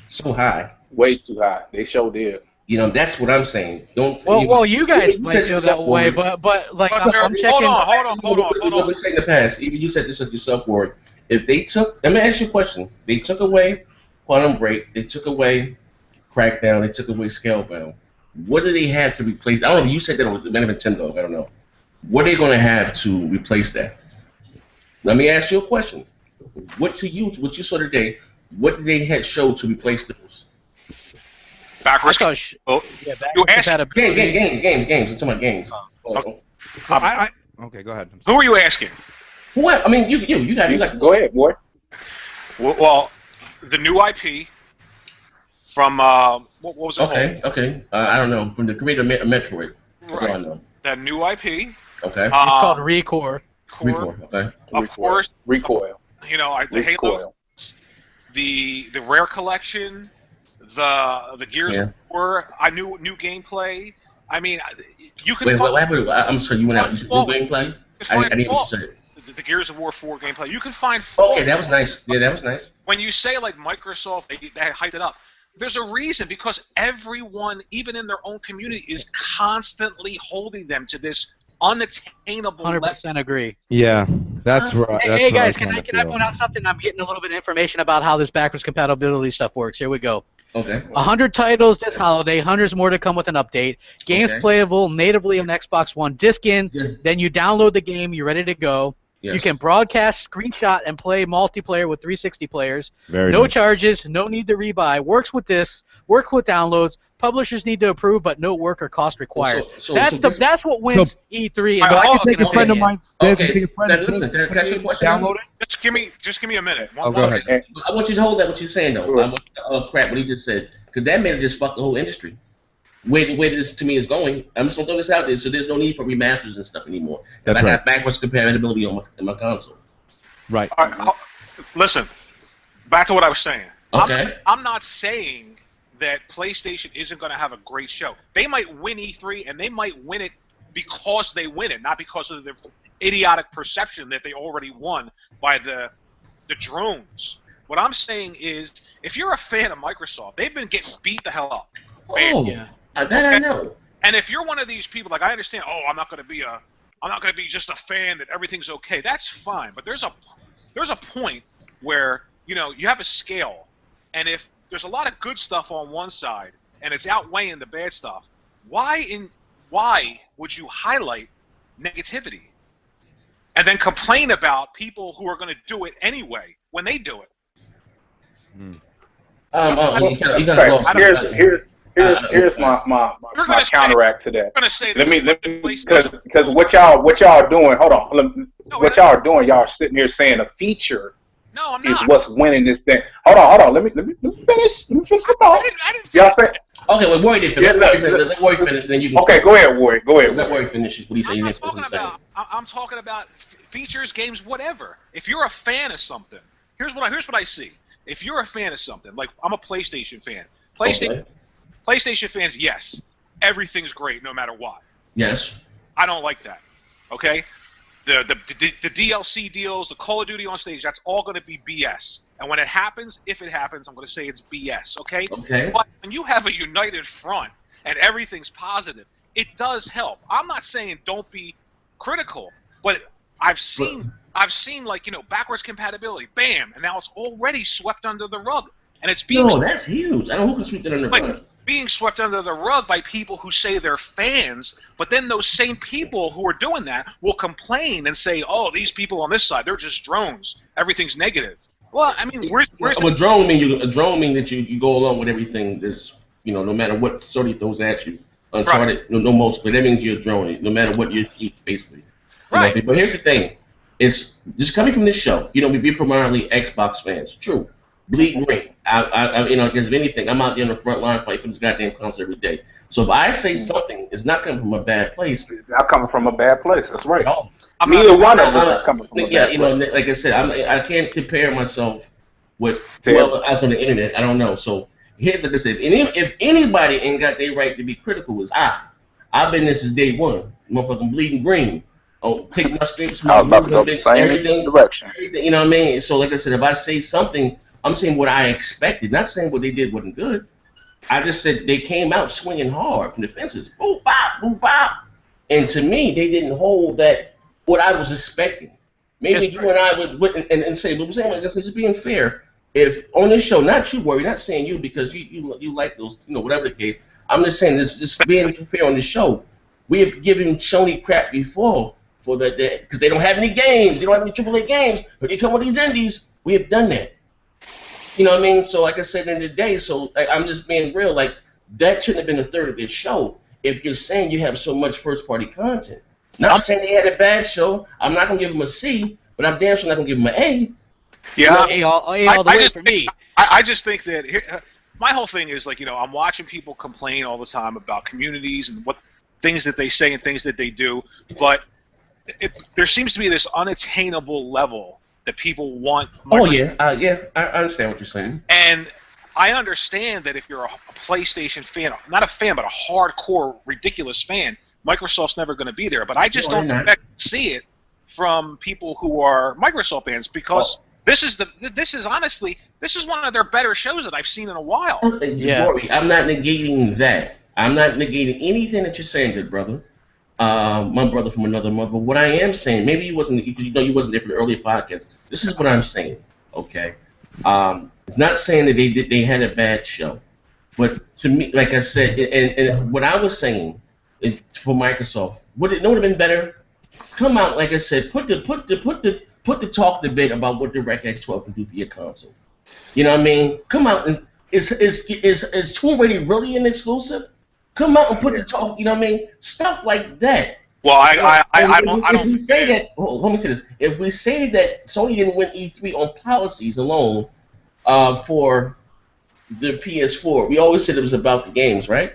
Speaker 3: so high.
Speaker 4: Way too high. They sure did.
Speaker 3: You know, that's what I'm saying. Don't.
Speaker 1: Well, you guys might
Speaker 3: said
Speaker 1: feel
Speaker 3: yourself,
Speaker 1: that way,
Speaker 3: Warren.
Speaker 1: but like
Speaker 5: But
Speaker 1: I'm
Speaker 5: hold
Speaker 1: checking.
Speaker 5: on.
Speaker 3: What we said in the past, even you said this of yourself, Warren. If they took, let me ask you a question. They took away Quantum Break, they took away Crackdown, they took away Scalebound. What do they have to replace? I don't know. You said that it was Nintendo. I don't know. What are they going to have to replace that? Let me ask you a question. What you saw today? What did they had show to replace those?
Speaker 5: Backwards.
Speaker 1: Yeah,
Speaker 5: You asked-
Speaker 1: compatibility.
Speaker 3: Games. I'm talking about games.
Speaker 2: Okay, go ahead.
Speaker 5: Who are you asking?
Speaker 3: What? I mean, you got.
Speaker 4: Go ahead, boy.
Speaker 5: Well, the new IP from what was it
Speaker 3: Okay. I don't know. From the creator of Metroid. That's all I
Speaker 5: Right.
Speaker 3: know.
Speaker 5: That new IP.
Speaker 3: Okay.
Speaker 1: It's called Recore.
Speaker 3: Recore. Okay.
Speaker 5: Of course,
Speaker 4: Recoil.
Speaker 5: you know, the Halo,
Speaker 4: Recoil.
Speaker 5: the Rare Collection, the Gears of War, new gameplay. I mean, you can
Speaker 3: Wait,
Speaker 5: find,
Speaker 3: I'm sorry. You went out. You said
Speaker 5: Well,
Speaker 3: new gameplay.
Speaker 5: you can
Speaker 3: I
Speaker 5: find
Speaker 3: didn't hear what
Speaker 5: fault.
Speaker 3: you said.
Speaker 5: The Gears of War 4 gameplay. You can find
Speaker 3: Okay, that was nice. Yeah, that was nice.
Speaker 5: when you say like Microsoft, they hyped it up. There's a reason, because everyone, even in their own community, is constantly holding them to this unattainable level.
Speaker 1: 100% agree.
Speaker 2: Yeah, that's right.
Speaker 1: Hey guys, can I point out something? I'm getting a little bit of information about how this backwards compatibility stuff works. Here we go.
Speaker 3: Okay.
Speaker 1: 100 titles this holiday, hundreds more to come with an update. Games
Speaker 3: Okay.
Speaker 1: playable natively on Xbox One. Disc in,
Speaker 3: Yeah.
Speaker 1: then you download the game, you're ready to go.
Speaker 3: Yes.
Speaker 1: You can broadcast, screenshot, and play multiplayer with 360 players.
Speaker 2: Very
Speaker 1: No
Speaker 2: nice.
Speaker 1: charges, no need to rebuy. Works with discs, work with downloads. Publishers need to approve, but no work or cost required. That's what wins E3.
Speaker 5: All right,
Speaker 1: my
Speaker 5: hold on.
Speaker 2: Take a friend of
Speaker 1: opinion.
Speaker 2: mine.
Speaker 3: Okay.
Speaker 2: Take a friend
Speaker 3: Now, listen, can I ask you a question?
Speaker 2: Download it.
Speaker 5: Just give me a minute.
Speaker 2: Oh, go ahead.
Speaker 3: I want you to hold that what you're saying though.
Speaker 4: Sure.
Speaker 3: I want crap what he just said, because that man just fucked the whole industry. Where this to me is going, I'm just gonna throw this out there, so there's no need for remasters and stuff anymore. Because
Speaker 2: That's
Speaker 3: I
Speaker 2: right.
Speaker 3: got backwards compatibility on my console.
Speaker 2: Right.
Speaker 5: All right, listen, back to what I was saying.
Speaker 3: Okay.
Speaker 5: I'm not saying that PlayStation isn't going to have a great show. They might win E3, and they might win it because they win it, not because of their idiotic perception that they already won by the drones. What I'm saying is, if you're a fan of Microsoft, they've been getting beat the hell up.
Speaker 3: Oh,
Speaker 1: Yeah.
Speaker 3: That I know.
Speaker 5: And if you're one of these people, like I understand, I'm not going to be just a fan that everything's okay. That's fine, but there's a point where you have a scale, and if there's a lot of good stuff on one side and it's outweighing the bad stuff, why would you highlight negativity and then complain about people who are going to do it anyway when they do it?
Speaker 3: You guys lost.
Speaker 4: Here's my counteract to that.
Speaker 5: Gonna say
Speaker 4: Let me because what y'all doing? Hold on. What y'all are doing? Y'all are sitting here saying a feature
Speaker 5: No, I'm
Speaker 4: is
Speaker 5: not.
Speaker 4: what's winning this thing. Hold on. Let me finish. Let me finish my thought.
Speaker 5: I didn't
Speaker 4: Y'all say
Speaker 3: Okay, well, Warren did finish. Let Warren finish, then you can.
Speaker 4: okay. Go ahead, Warren. Go ahead.
Speaker 3: Let Warren finish. What he say?
Speaker 5: I'm talking about features, games, whatever. If you're a fan of something, here's what I see. If you're a fan of something, like I'm a PlayStation fan. PlayStation fans, yes, everything's great no matter what.
Speaker 3: Yes.
Speaker 5: I don't like that. Okay? The DLC deals, the Call of Duty on stage, that's all going to be BS. And when it happens, if it happens, I'm going to say it's BS. Okay?
Speaker 3: Okay.
Speaker 5: But when you have a united front and everything's positive, it does help. I'm not saying don't be critical, but I've seen like, backwards compatibility, bam, and now it's already swept under the rug. And it's being
Speaker 3: that's huge. I don't know who can sweep that under the rug.
Speaker 5: Being swept under the rug by people who say they're fans, but then those same people who are doing that will complain and say, "Oh, these people on this side, they're just drones. Everything's negative." Well, I mean, where's
Speaker 3: a drone mean? A drone mean that you go along with everything. That's no matter what Sony throws at you, Uncharted, right. no most, but that means you're a drone. No matter what you keep, basically.
Speaker 5: Right.
Speaker 3: But here's the thing: it's just coming from this show. We're primarily Xbox fans. True. Bleed green. Against anything, I'm out there on the front line fighting for this goddamn console every day. So if I say something, it's not coming from a bad place.
Speaker 4: It's not coming from a bad place. That's right.
Speaker 3: No.
Speaker 4: Neither one of us is coming from a bad place.
Speaker 3: Like I said, I can't compare myself with else on the internet. I don't know. So here's what I said: if anybody ain't got their right to be critical, is I. I've been this since day one. Motherfucking bleeding green. Oh, take my strips.
Speaker 4: I was about to go the same direction.
Speaker 3: You know what I mean? So like I said, if I say something, I'm saying what I expected, not saying what they did wasn't good. I just said they came out swinging hard from the fences. Boop, bop, boop, bop. And to me, they didn't hold that what I was expecting. Maybe you and I would and say, but we're saying, like I said, just being fair. If on this show, not you, Worry, not saying you because you like those, whatever the case. I'm just saying this, just being fair on the show. We have given Sony crap before for that because they don't have any games. They don't have any AAA games. But they come with these indies. We have done that. You know what I mean? So like I said in the day, I'm just being real. Like that shouldn't have been a third of this show. If you're saying you have so much first-party content, not saying they had a bad show. I'm not gonna give them a C, but I'm damn sure not gonna give them an A.
Speaker 5: Yeah,
Speaker 1: A all the way for me.
Speaker 5: I just think that my whole thing is like I'm watching people complain all the time about communities and what things that they say and things that they do, but there seems to be this unattainable level that people want.
Speaker 3: I understand what you're saying.
Speaker 5: And I understand that if you're a PlayStation fan, not a fan, but a hardcore, ridiculous fan, Microsoft's never going to be there. But I just don't expect to see it from people who are Microsoft fans because this is honestly one of their better shows that I've seen in a while.
Speaker 3: Yeah. I'm not negating that. I'm not negating anything that you're saying, good brother. My brother from another mother. But what I am saying, maybe you wasn't there for the earlier podcast. This is what I'm saying, okay? It's not saying that they had a bad show, but to me, like I said, and what I was saying for Microsoft, would it have been better? Come out, like I said, put the talk debate about what the DirectX 12 can do for your console. You know what I mean? Come out and is Tomb Raider really an exclusive? Come out and put the talk, you know what I mean? Stuff like that.
Speaker 5: Well, I don't
Speaker 3: say that. Let me say this. If we say that Sony didn't win E3 on policies alone for the PS4, we always said it was about the games, right?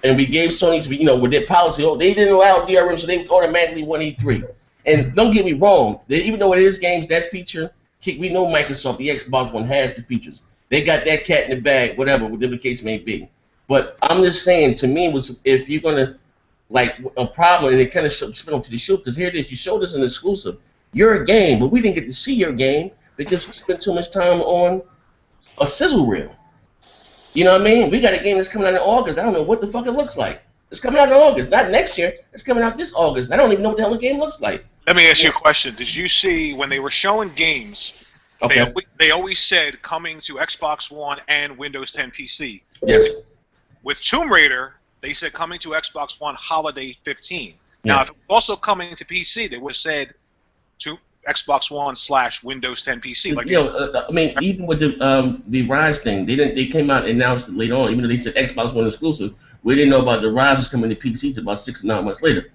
Speaker 3: And we gave Sony, with their policy, they didn't allow DRM, so they automatically won E3. And don't get me wrong, even though it is games, that feature, we know Microsoft, the Xbox One has the features. They got that cat in the bag, whatever the case may be. But I'm just saying, to me, if you're gonna like a problem, and it kind of spin off to the show, because here it is, you showed us an exclusive. Your game, but we didn't get to see your game because we spent too much time on a sizzle reel. You know what I mean? We got a game that's coming out in August. I don't know what the fuck it looks like. It's coming out in August, not next year. It's coming out this August. I don't even know what the hell the game looks like.
Speaker 5: Let me ask you a question. Did you see when they were showing games,
Speaker 3: Okay.
Speaker 5: they always said coming to Xbox One and Windows 10 PC?
Speaker 3: Yes.
Speaker 5: With Tomb Raider, they said coming to Xbox One Holiday 15.
Speaker 3: Yeah.
Speaker 5: Now, if it was also coming to PC, they would have said to Xbox One / Windows 10 PC. Like,
Speaker 3: I mean, even with the Rise thing, they came out and announced it later on. Even though they said Xbox One exclusive, we didn't know about the Rise was coming to PC until about 6 to 9 months later.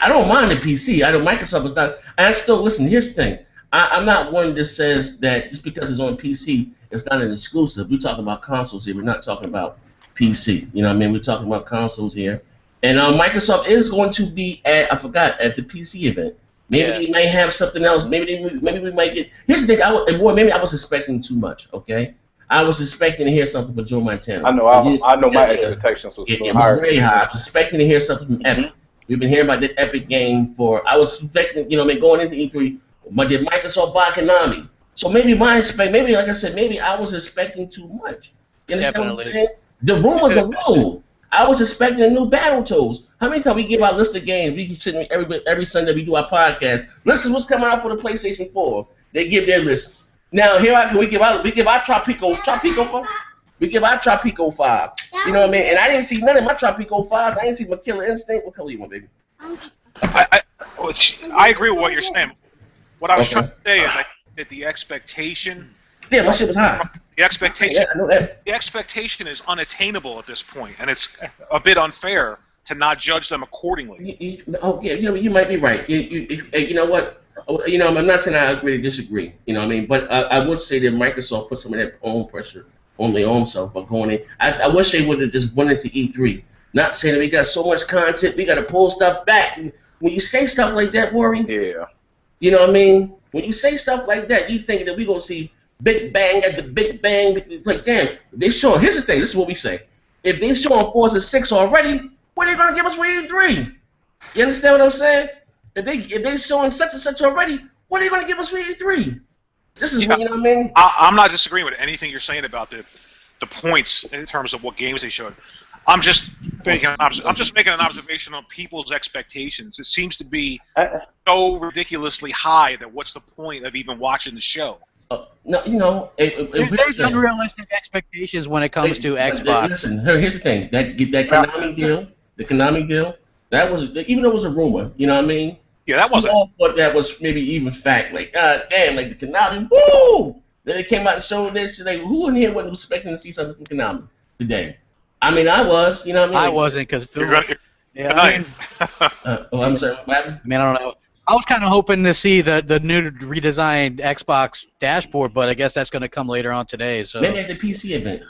Speaker 3: I don't mind the PC. I know Microsoft is not. I still listen. Here's the thing. I'm not one that says that just because it's on PC, it's not an exclusive. We're talking about consoles here. We're not talking about PC. You know what I mean? We're talking about consoles here. And Microsoft is going to be at the PC event. Maybe they may have something else. Maybe we might get. Here's the thing. Maybe I was expecting too much. Okay, I was expecting to hear something from Joe Montana.
Speaker 4: I know my expectations was
Speaker 3: it was very high. I was expecting to hear something from Epic. We've been hearing about the Epic game for. I was expecting, going into E3. But did Microsoft buy Konami? So maybe like I said, maybe I was expecting too much. You understand what I'm saying? The rumors alone. I was expecting a new Battletoads. How many times we give our list of games? We sit every Sunday we do our podcast. Listen, what's coming out for the PlayStation 4? They give their list. Now we give our Tropico 5. We give our Tropico 5. You know what I mean? And I didn't see none of my Tropico 5s. I didn't see my Killer Instinct. What color you want, baby?
Speaker 5: I agree with what you're saying. What I was trying to say is that the expectation.
Speaker 3: Yeah, my shit was high.
Speaker 5: The expectation.
Speaker 3: Yeah, I know that.
Speaker 5: The expectation is unattainable at this point, and it's a bit unfair to not judge them accordingly.
Speaker 3: You might be right. You know what? I'm not saying I agree to disagree. You know what I mean? But I would say that Microsoft put some of their own pressure on their own self by going in. I wish they would have just went into E3. Not saying that we got so much content, we got to pull stuff back. When you say stuff like that, Worry.
Speaker 4: Yeah.
Speaker 3: You know what I mean? When you say stuff like that, you think that we're going to see Big Bang at the Big Bang. It's like, damn, if they show, here's the thing, this is what we say. If they showing Forza 6 already, what are they going to give us for E3? You understand what I'm saying? If they showing such and such already, what are they going to give us for E3? This is, you know what I mean?
Speaker 5: I'm not disagreeing with anything you're saying about the points in terms of what games they showed. I'm just making an observation on people's expectations. It seems to be so ridiculously high that what's the point of even watching the show?
Speaker 3: No,
Speaker 1: there's unrealistic expectations when it comes to Xbox.
Speaker 3: Listen, here's the thing: that Konami deal, that was, even though it was a rumor, you know what I mean?
Speaker 5: Yeah, that wasn't.
Speaker 3: We all thought that was maybe even fact. Like, God damn, like the Konami, woo! Then they came out and showed this. Like, who in here wasn't expecting to see something from Konami today? I mean, I was, you know what I mean?
Speaker 1: I wasn't, because Phil.
Speaker 3: I'm sorry, what happened?
Speaker 1: I don't know. I was kind of hoping to see the new redesigned Xbox dashboard, but I guess that's going to come later on today. So
Speaker 3: maybe at the PC event.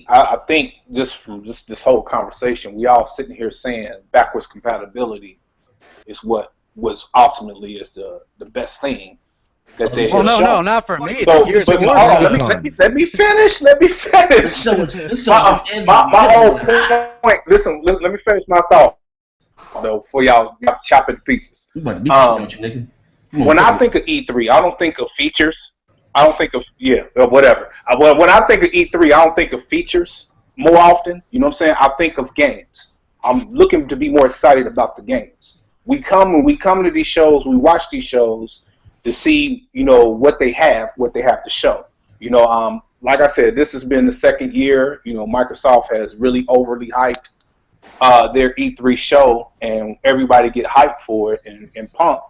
Speaker 4: I think just from this whole conversation, we all sitting here saying backwards compatibility is what was ultimately is the best thing that they.
Speaker 1: Well, no, not for me.
Speaker 4: So, let me finish. My whole point. Listen, let me finish my thought. Though, before y'all chop it to pieces. When I think of E3, I don't think of features. I don't think of whatever. When I think of E3, I don't think of features more often. You know what I'm saying? I think of games. I'm looking to be more excited about the games. When we come to these shows, we watch these shows to see, what they have to show. Like I said, this has been the second year. Microsoft has really overly hyped their E3 show, and everybody get hyped for it and pumped.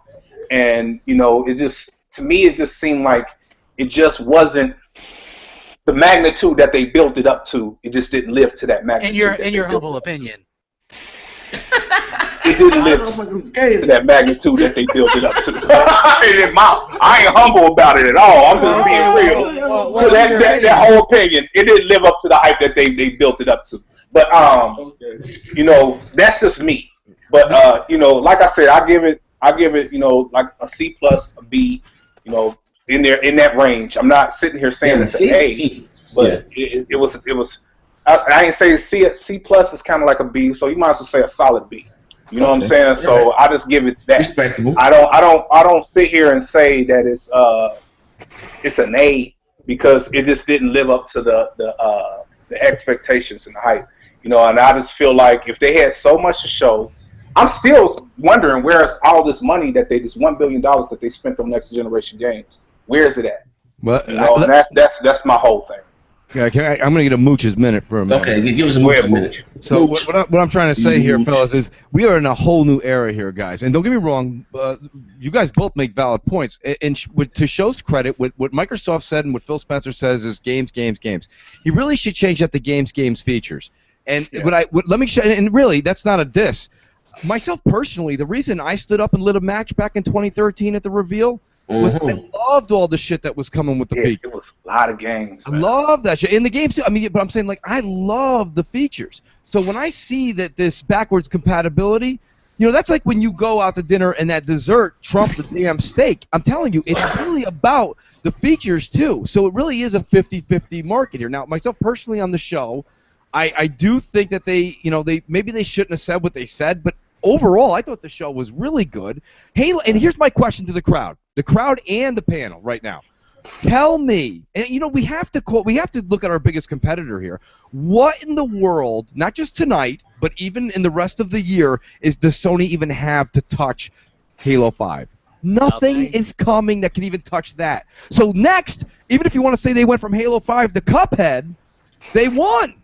Speaker 4: And to me, it just seemed like it just wasn't the magnitude that they built it up to. It just didn't live to that magnitude.
Speaker 1: In your humble opinion,
Speaker 4: it didn't live to that magnitude that they built it up to. I ain't humble about it at all. I'm just being real. So that whole opinion, it didn't live up to the hype that they built it up to. But that's just me. But like I said, I give it, like a C+, a B, in that range. I'm not sitting here saying it's an A, but it was. I ain't say C is kind of like a B, so you might as well say a solid B. You know what I'm saying? So I just give it that.
Speaker 3: Respectable.
Speaker 4: I don't sit here and say that it's an A because it just didn't live up to the expectations and the hype. You know, and I just feel like if they had so much to show, I'm still wondering where's all this money that this $1 billion that they spent on next generation games. Where is it at?
Speaker 2: Well,
Speaker 4: you know, and that's my whole thing.
Speaker 2: Yeah, I'm going to get a Mooch's minute for a minute.
Speaker 3: Okay, give us a Mooch's minute.
Speaker 2: So what I'm trying to say here, fellas, is we are in a whole new era here, guys. And don't get me wrong, you guys both make valid points. And to Show's credit, what Microsoft said and what Phil Spencer says is games. He really should change that to games features. And let me show, and really, that's not a diss. Myself personally, the reason I stood up and lit a match back in 2013 at the reveal was I loved all the shit that was coming with the features.
Speaker 4: It was a lot of games.
Speaker 2: Man. I love that shit in the games too. I mean, but I'm saying like I love the features. So when I see that this backwards compatibility, you know, that's like when you go out to dinner and that dessert trumped the damn steak. I'm telling you, it's really about the features too. So it really is a 50-50 market here. Now, myself personally on the show, I do think that maybe they shouldn't have said what they said, but overall, I thought the show was really good. Halo, and here's my question to the crowd and the panel right now. Tell me, and you know we have to look at our biggest competitor here. What in the world, not just tonight, but even in the rest of the year, does Sony even have to touch Halo 5? Nothing is coming that can even touch that. So next, even if you want to say they went from Halo 5 to Cuphead, they won.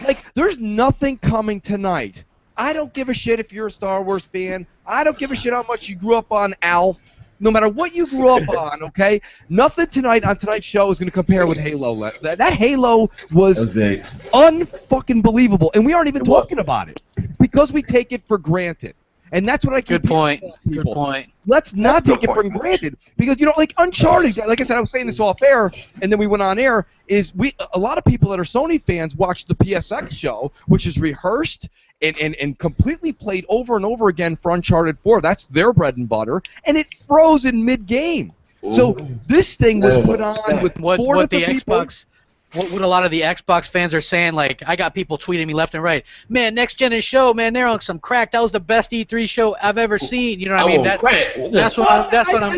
Speaker 2: Like, there's nothing coming tonight. I don't give a shit if you're a Star Wars fan. I don't give a shit how much you grew up on Alf. No matter what you grew up on, okay? Nothing tonight on tonight's show is going to compare with Halo. That Halo was unfucking believable, and we aren't even talking about it because we take it for granted. And that's what I keep
Speaker 1: Good point.
Speaker 2: Let's not take it for granted because, you know, like Uncharted, like I said, I was saying this off air, and then we went on air, a lot of people that are Sony fans watch the PSX show, which is rehearsed and completely played over and over again for Uncharted 4. That's their bread and butter, and it froze in mid-game. So this thing was put on with four different people.
Speaker 1: What a lot of the Xbox fans are saying, like, I got people tweeting me left and right. Man, next gen show, man, they're on some crack. That was the best E3 show I've ever seen. You know what I mean? That's what I'm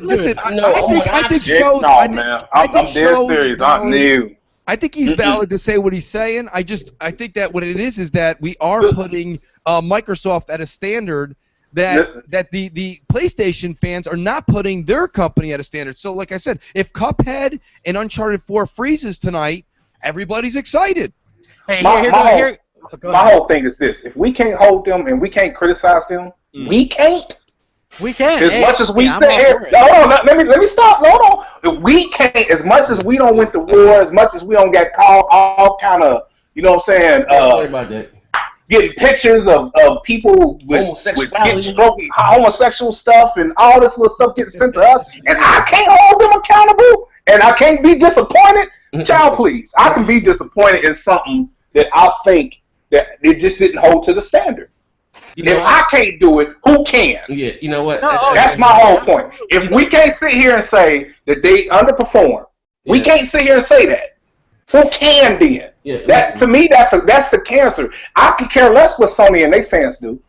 Speaker 2: listen,
Speaker 1: doing.
Speaker 2: I think shows.
Speaker 4: Man, I'm dead serious. I'm new.
Speaker 2: I think he's valid to say what he's saying. I think that what it is that we are putting Microsoft at a standard that the PlayStation fans are not putting their company at a standard. So, like I said, if Cuphead and Uncharted 4 freezes tonight, everybody's excited.
Speaker 1: Hey,
Speaker 4: my whole thing is this: if we can't hold them and we can't criticize them, we can't.
Speaker 1: We can.
Speaker 4: As much as we sit here, let me stop. Hold on. We can't. As much as we don't went to war, as much as we don't get called all kind of, you know what I'm saying? Getting pictures of people with getting stroking homosexual stuff and all this little stuff getting sent to us, and I can't hold them accountable, and I can't be disappointed. Child, please. I can be disappointed in something that I think that it just didn't hold to the standard. If I can't do it, who can?
Speaker 3: Yeah, you know what?
Speaker 4: That's my whole point. If we can't sit here and say that they underperform, we can't sit here and say that. Who can then?
Speaker 3: Yeah,
Speaker 4: that to me, that's the cancer. I could care less what Sony and their fans do.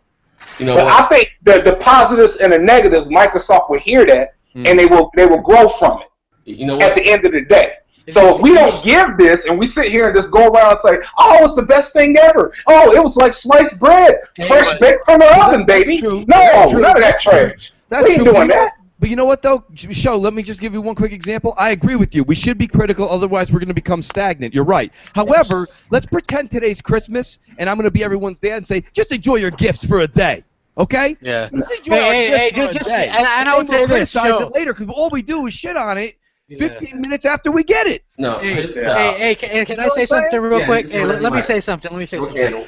Speaker 3: You know
Speaker 4: but
Speaker 3: what?
Speaker 4: I think the positives and the negatives, Microsoft will hear that and they will grow from it.
Speaker 3: You know what?
Speaker 4: At the end of the day. So if we don't give this and we sit here and just go around and say, oh, it's the best thing ever. Oh, it was like sliced bread, fresh baked from the oven, baby. No, none of that trash. We ain't doing that.
Speaker 2: But you know what, though? Show, let me just give you one quick example. I agree with you. We should be critical, otherwise we're going to become stagnant. You're right. However, let's pretend today's Christmas, and I'm going to be everyone's dad and say, just enjoy your gifts for a day. Okay?
Speaker 1: Yeah.
Speaker 2: Let's enjoy our gifts for a day.
Speaker 1: And I would say this.
Speaker 2: Criticize it later, because all we do is shit on it 15 minutes after we get it.
Speaker 3: No.
Speaker 1: Hey, can I say something real quick? Hey, let me say something. All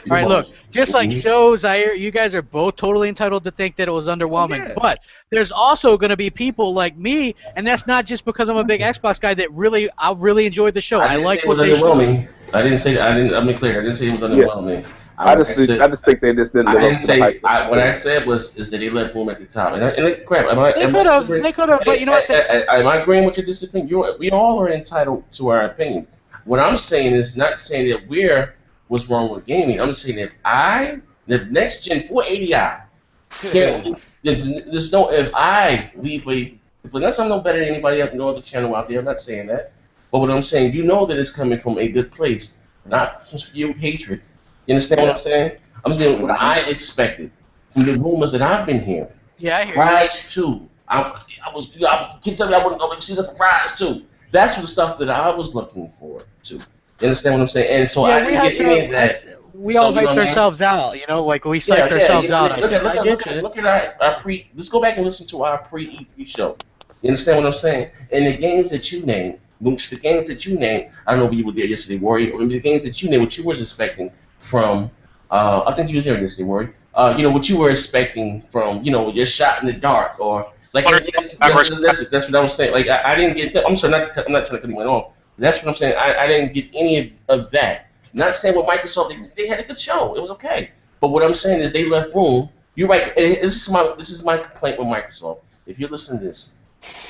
Speaker 1: right, look, just like shows, you guys are both totally entitled to think that it was underwhelming, but there's also going to be people like me, and that's not just because I'm a big Xbox guy, that I really enjoyed the show. I like what they showed.
Speaker 3: I didn't say that. I'll be clear. I didn't say it was underwhelming.
Speaker 4: I just think they just didn't live up to the hype.
Speaker 3: What I said is that they left room at the top. And crap,
Speaker 1: they could have, but you know what?
Speaker 3: Am I agreeing with your disagreement? We all are entitled to our opinions. What I'm saying is not saying that what's wrong with gaming. I'm saying that the next gen 480i, if I leave But that's I'm no better than anybody else, no other channel out there. I'm not saying that. But what I'm saying, you know that it's coming from a good place, not from spewed hatred. You understand what I'm saying? I'm saying what I expected from the rumors that I've been hearing.
Speaker 1: Yeah, I hear
Speaker 3: Rise too. I was. Can tell me I wouldn't go see some Rise too. That's the stuff that I was looking for too. You understand what I'm saying? And so I didn't get any of that.
Speaker 1: We all hyped ourselves out, you know, like we psyched ourselves out.
Speaker 3: Look at our pre. Let's go back and listen to our pre-E3 show. You understand what I'm saying? And the games that you named, Mooch, the games that you named, I don't know if you were there yesterday, Warrior, or the games that you named, what you was expecting from, I think you was there yesterday, Warrior. You know, what you were expecting from, you know, your shot in the dark, or like, that's what I was saying. Like, I didn't get that. I'm sorry, I'm not trying to cut anyone off. That's what I'm saying. I didn't get any of that. Not saying with Microsoft, they had a good show. It was okay. But what I'm saying is they left room. You're right. This is my complaint with Microsoft. If you're listening to this,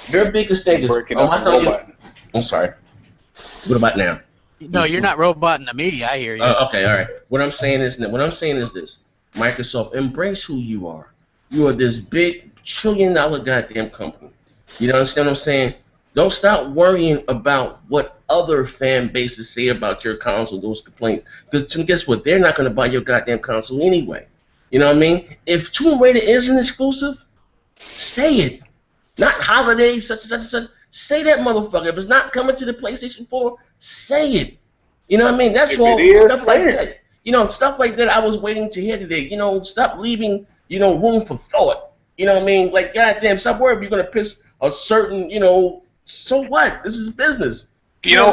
Speaker 3: your biggest thing is. I'm sorry. What about now?
Speaker 1: No, you're not roboting to me. I hear you.
Speaker 3: Okay, all right. What I'm saying is this. Microsoft, embrace who you are. You are this big $1 trillion goddamn company. You understand what I'm saying? Don't stop worrying about what other fan bases say about your console, those complaints. Because guess what? They're not going to buy your goddamn console anyway. You know what I mean? If Tomb Raider is an exclusive, say it. Not holiday, such and such and such. Say that, motherfucker. If it's not coming to the PlayStation 4, say it. You know what I mean? That's all stuff like that. You know, stuff like that I was waiting to hear today. You know, stop leaving, you know, room for thought. You know what I mean? Like, goddamn, stop worrying if you're going to piss a certain, you know, so what? This is business.
Speaker 5: You know,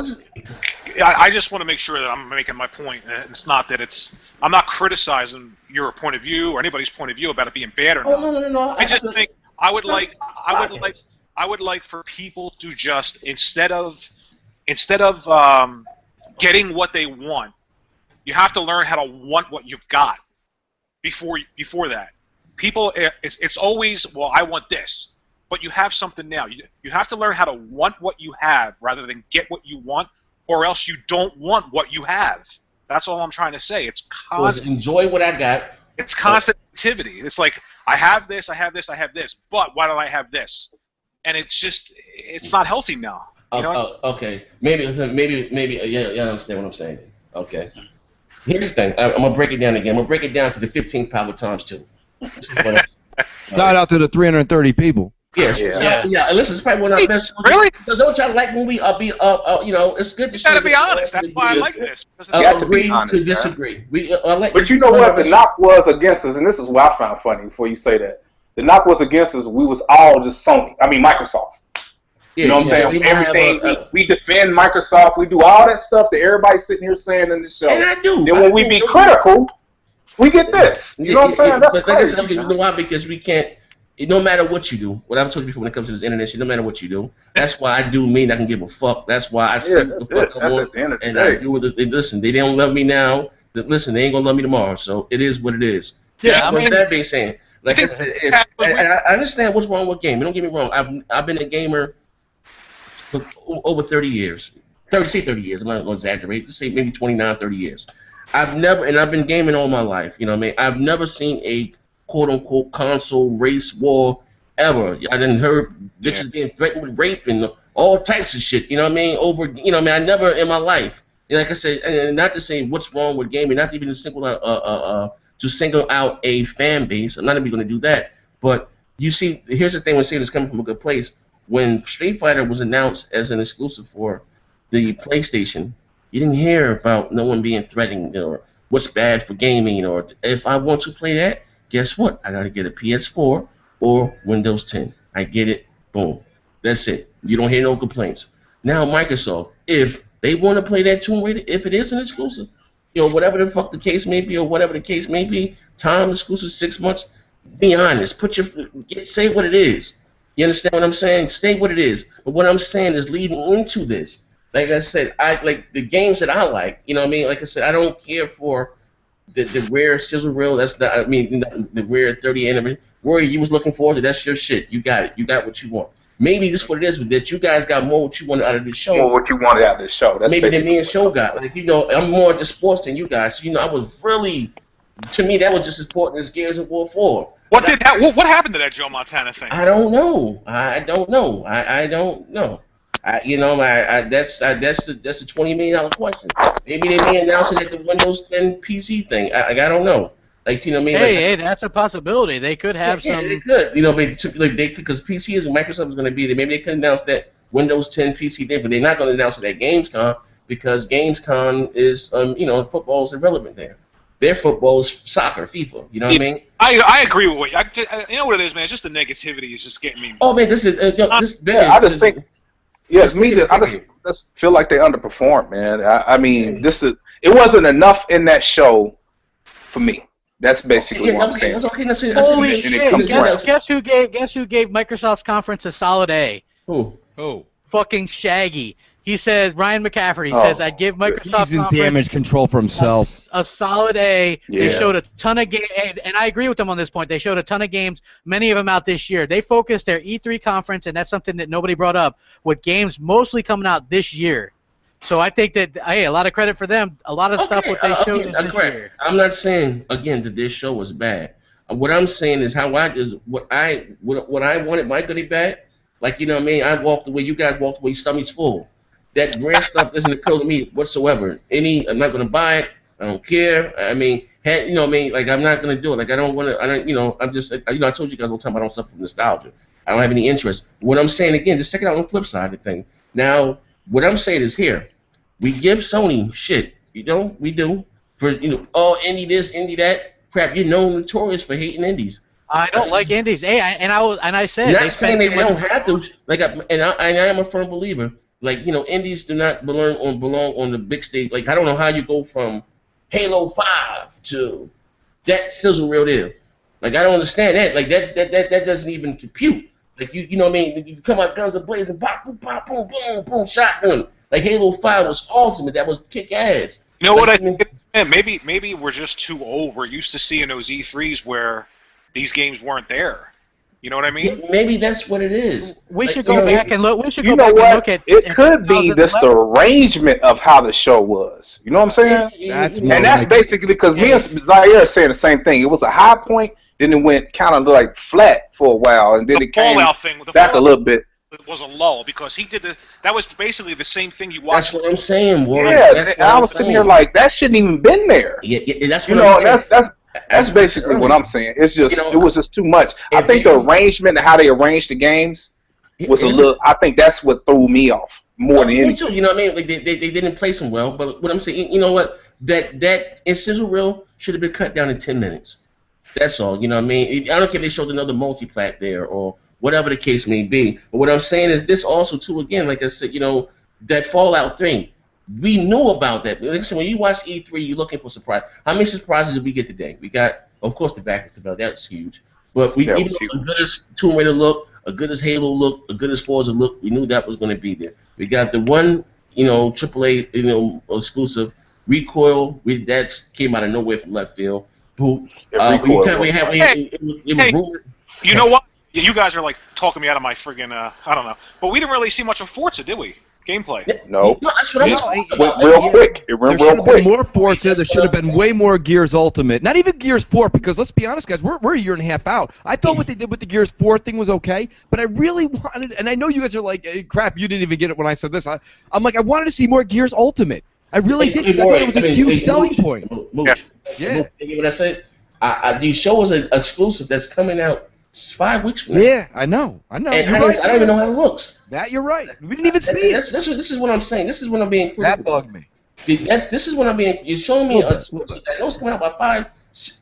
Speaker 5: I just want to make sure that I'm making my point. And it's not that I'm not criticizing your point of view or anybody's point of view about it being bad or not.
Speaker 3: No.
Speaker 5: I just think I would like for people to just instead of getting what they want, you have to learn how to want what you've got before that. People, it's always, well, I want this. But you have something now. You have to learn how to want what you have rather than get what you want, or else you don't want what you have. That's all I'm trying to say. It's constant.
Speaker 3: Enjoy what I got.
Speaker 5: It's constant activity. It's like I have this, but why don't I have this? And it's not healthy now. You know?
Speaker 3: Okay. Maybe, yeah, I understand what I'm saying. Okay. Here's the thing. I'm gonna break it down again. I'm gonna break it down to the 15th power times 2.
Speaker 2: Shout out to the 330 people.
Speaker 3: Yeah. And listen, it's probably one of our best.
Speaker 5: Really?
Speaker 3: Don't y'all like when we you know, it's good to.
Speaker 5: You gotta be honest. That's why I like this.
Speaker 3: Agree to disagree.
Speaker 4: But you know what? The knock was against us, and this is what I found funny. Before you say that, the knock was against us. We was all just Sony. I mean Microsoft. You know what I'm saying? Everything we defend Microsoft. We do all that stuff that everybody's sitting here saying in the show.
Speaker 3: And I do.
Speaker 4: Then when we be critical, we get this. You know what I'm saying? That's crazy.
Speaker 3: You know why? Because we can't. No matter what you do, what I've told you before when it comes to this internet shit, no matter what you do, that's why I do me and I can give a fuck. That's why I say the fuck I want, and I do what they listen. They don't love me now. Listen, they ain't gonna love me tomorrow. So it is what it is. Yeah, with that being said, like I said, I understand what's wrong with gaming. Don't get me wrong. I've been a gamer for over 30 years. 30 years. I'm not gonna exaggerate. Just say maybe 29, 30 years. I've been gaming all my life. You know what I mean? I've never seen a quote-unquote console race war ever. I didn't heard bitches being threatened with rape and all types of shit, you know what I mean? I never in my life. And like I said, and not to say what's wrong with gaming, not even to single out a fan base. I'm not even going to do that. But you see, here's the thing when saying it's coming from a good place. When Street Fighter was announced as an exclusive for the PlayStation, you didn't hear about no one being threatened or what's bad for gaming, or if I want to play that, guess what? I got to get a PS4 or Windows 10. I get it. Boom. That's it. You don't hear no complaints. Now, Microsoft, if they want to play that Tomb Raider, if it is an exclusive, whatever the fuck the case may be, or whatever the case may be, time exclusive, 6 months, be honest. Say what it is. You understand what I'm saying? Say what it is. But what I'm saying is leading into this. Like I said, I like the games that I like. You know what I mean? Like I said, I don't care for the rare sizzle reel, the rare 30 anniversary. Rory, you was looking forward to, that's your shit. You got it. You got what you want. Maybe this is what it is, that you guys got more what you wanted out of this show.
Speaker 4: More what you wanted out of this show. That's
Speaker 3: maybe than me and Show got. Like, I'm more into sports than you guys. I was really, to me, that was just as important as Gears of War 4.
Speaker 5: What happened to that Joe Montana thing?
Speaker 3: I don't know. I don't know. That's the $20 million question. Maybe they may announce it at the Windows 10 PC thing. I don't know. Like, you know what I mean?
Speaker 1: Hey, that's a possibility. They could have some.
Speaker 3: They could. You know, they could, because PC is Microsoft is going to be there. Maybe they could announce that Windows 10 PC thing, but they're not going to announce it at Gamescom because Gamescom is, football is irrelevant there. Their football is soccer, FIFA. You know what I mean?
Speaker 5: I agree with what you know what it is, man. It's just the negativity is just getting me.
Speaker 3: Oh man, this is
Speaker 4: I just think. Yes, I just feel like they underperformed, man. I mean, it wasn't enough in that show for me. That's basically what I'm saying.
Speaker 1: Holy shit! Guess who gave Microsoft's conference a solid A?
Speaker 2: Who?
Speaker 1: Fucking Shaggy. He says, Ryan McCaffrey says, I'd give Microsoft
Speaker 2: He's in damage control for himself.
Speaker 1: A solid A.
Speaker 4: Yeah.
Speaker 1: They showed a ton of games, and I agree with them on this point. They showed a ton of games, many of them out this year. They focused their E3 conference, and that's something that nobody brought up, with games mostly coming out this year. So I think that, hey, a lot of credit for them. A lot of stuff what they showed is this year.
Speaker 3: I'm not saying, again, that this show was bad. What I'm saying is what I wanted my goodie bag. Like, you know what I mean? I walked away, you guys walked away, stomach's full. That brand stuff doesn't appeal to me whatsoever. I'm not going to buy it. I don't care. I mean, you know what I mean? Like, I'm not going to do it. Like, I don't want to, I'm just, I told you guys all the time I don't suffer from nostalgia. I don't have any interest. What I'm saying, again, just check it out on the flip side of the thing. Now, what I'm saying is here. We give Sony shit. We do. For, indie this, indie that. Crap, you're notorious for hating indies.
Speaker 1: I don't like indies. Hey, I said
Speaker 3: they saying they don't have to. Like, I am a firm believer. Like, indies do not belong on the big stage. Like, I don't know how you go from Halo 5 to that sizzle reel there. Like, I don't understand that. Like, that doesn't even compute. Like, you know what I mean? You come out guns a-blazing, pop, boom, pop, boom, boom, boom, shotgun. Like, Halo 5 was ultimate. That was kick ass.
Speaker 5: You know what I think? Man, maybe we're just too old. We're used to seeing those E3s where these games weren't there. You know what I mean?
Speaker 3: Maybe that's what it is.
Speaker 1: We should go back and look. We should
Speaker 4: go
Speaker 1: back and
Speaker 4: what?
Speaker 1: Look at.
Speaker 4: It could be just the arrangement of how the show was. You know what I'm saying? That's basically because me and Zaire are saying the same thing. It was a high point, then it went kind of like flat for a while, and then it came back a little bit.
Speaker 5: It was a lull because he did that was basically the same thing you watched.
Speaker 3: That's what I'm saying, boy.
Speaker 4: Yeah, I was sitting here like that shouldn't even been there.
Speaker 3: Yeah, that's what
Speaker 4: that's basically what I'm saying. It's just it was just too much. I think the arrangement and how they arranged the games was a little. I think that's what threw me off more than anything.
Speaker 3: You know what I mean? Like they didn't place them well. But what I'm saying, you know what? That in sizzle reel should have been cut down in 10 minutes. That's all. You know what I mean? I don't care if they showed another multi-plat there or whatever the case may be. But what I'm saying is this also too. Again, like I said, that Fallout thing. We knew about that. Listen, when you watch E3, you're looking for surprise. How many surprises did we get today? We got, of course, the backwards development. That's huge. But even as good as Tomb Raider look, as good as Halo look, as good as Forza look, we knew that was going to be there. We got the one, AAA, exclusive Recoil. That came out of nowhere from left field. It was rumored.
Speaker 5: You know what? You guys are like talking me out of my friggin' I don't know. But we didn't really see much of Forza, did we? Gameplay.
Speaker 4: No.
Speaker 3: That's what I'm talking about.
Speaker 4: It went real quick. It went real quick.
Speaker 2: There should have been more Forza. There should have been way more Gears Ultimate. Not even Gears 4, because let's be honest, guys, we're a year and a half out. I thought what they did with the Gears 4 thing was okay, but I really wanted, and I know you guys are like, hey, crap, you didn't even get it when I said this. I'm like, I wanted to see more Gears Ultimate. I really did, because I thought it was a huge selling point.
Speaker 3: Yeah. What I said? The show is an exclusive that's coming out 5 weeks from now.
Speaker 2: Yeah, I know. And
Speaker 3: I don't even know how it looks.
Speaker 2: That you're right. We didn't even see it.
Speaker 3: This is what I'm saying. This is what I'm being critical.
Speaker 2: That bugged me.
Speaker 3: This is what I'm being. You're showing me a exclusive that I know it's coming out by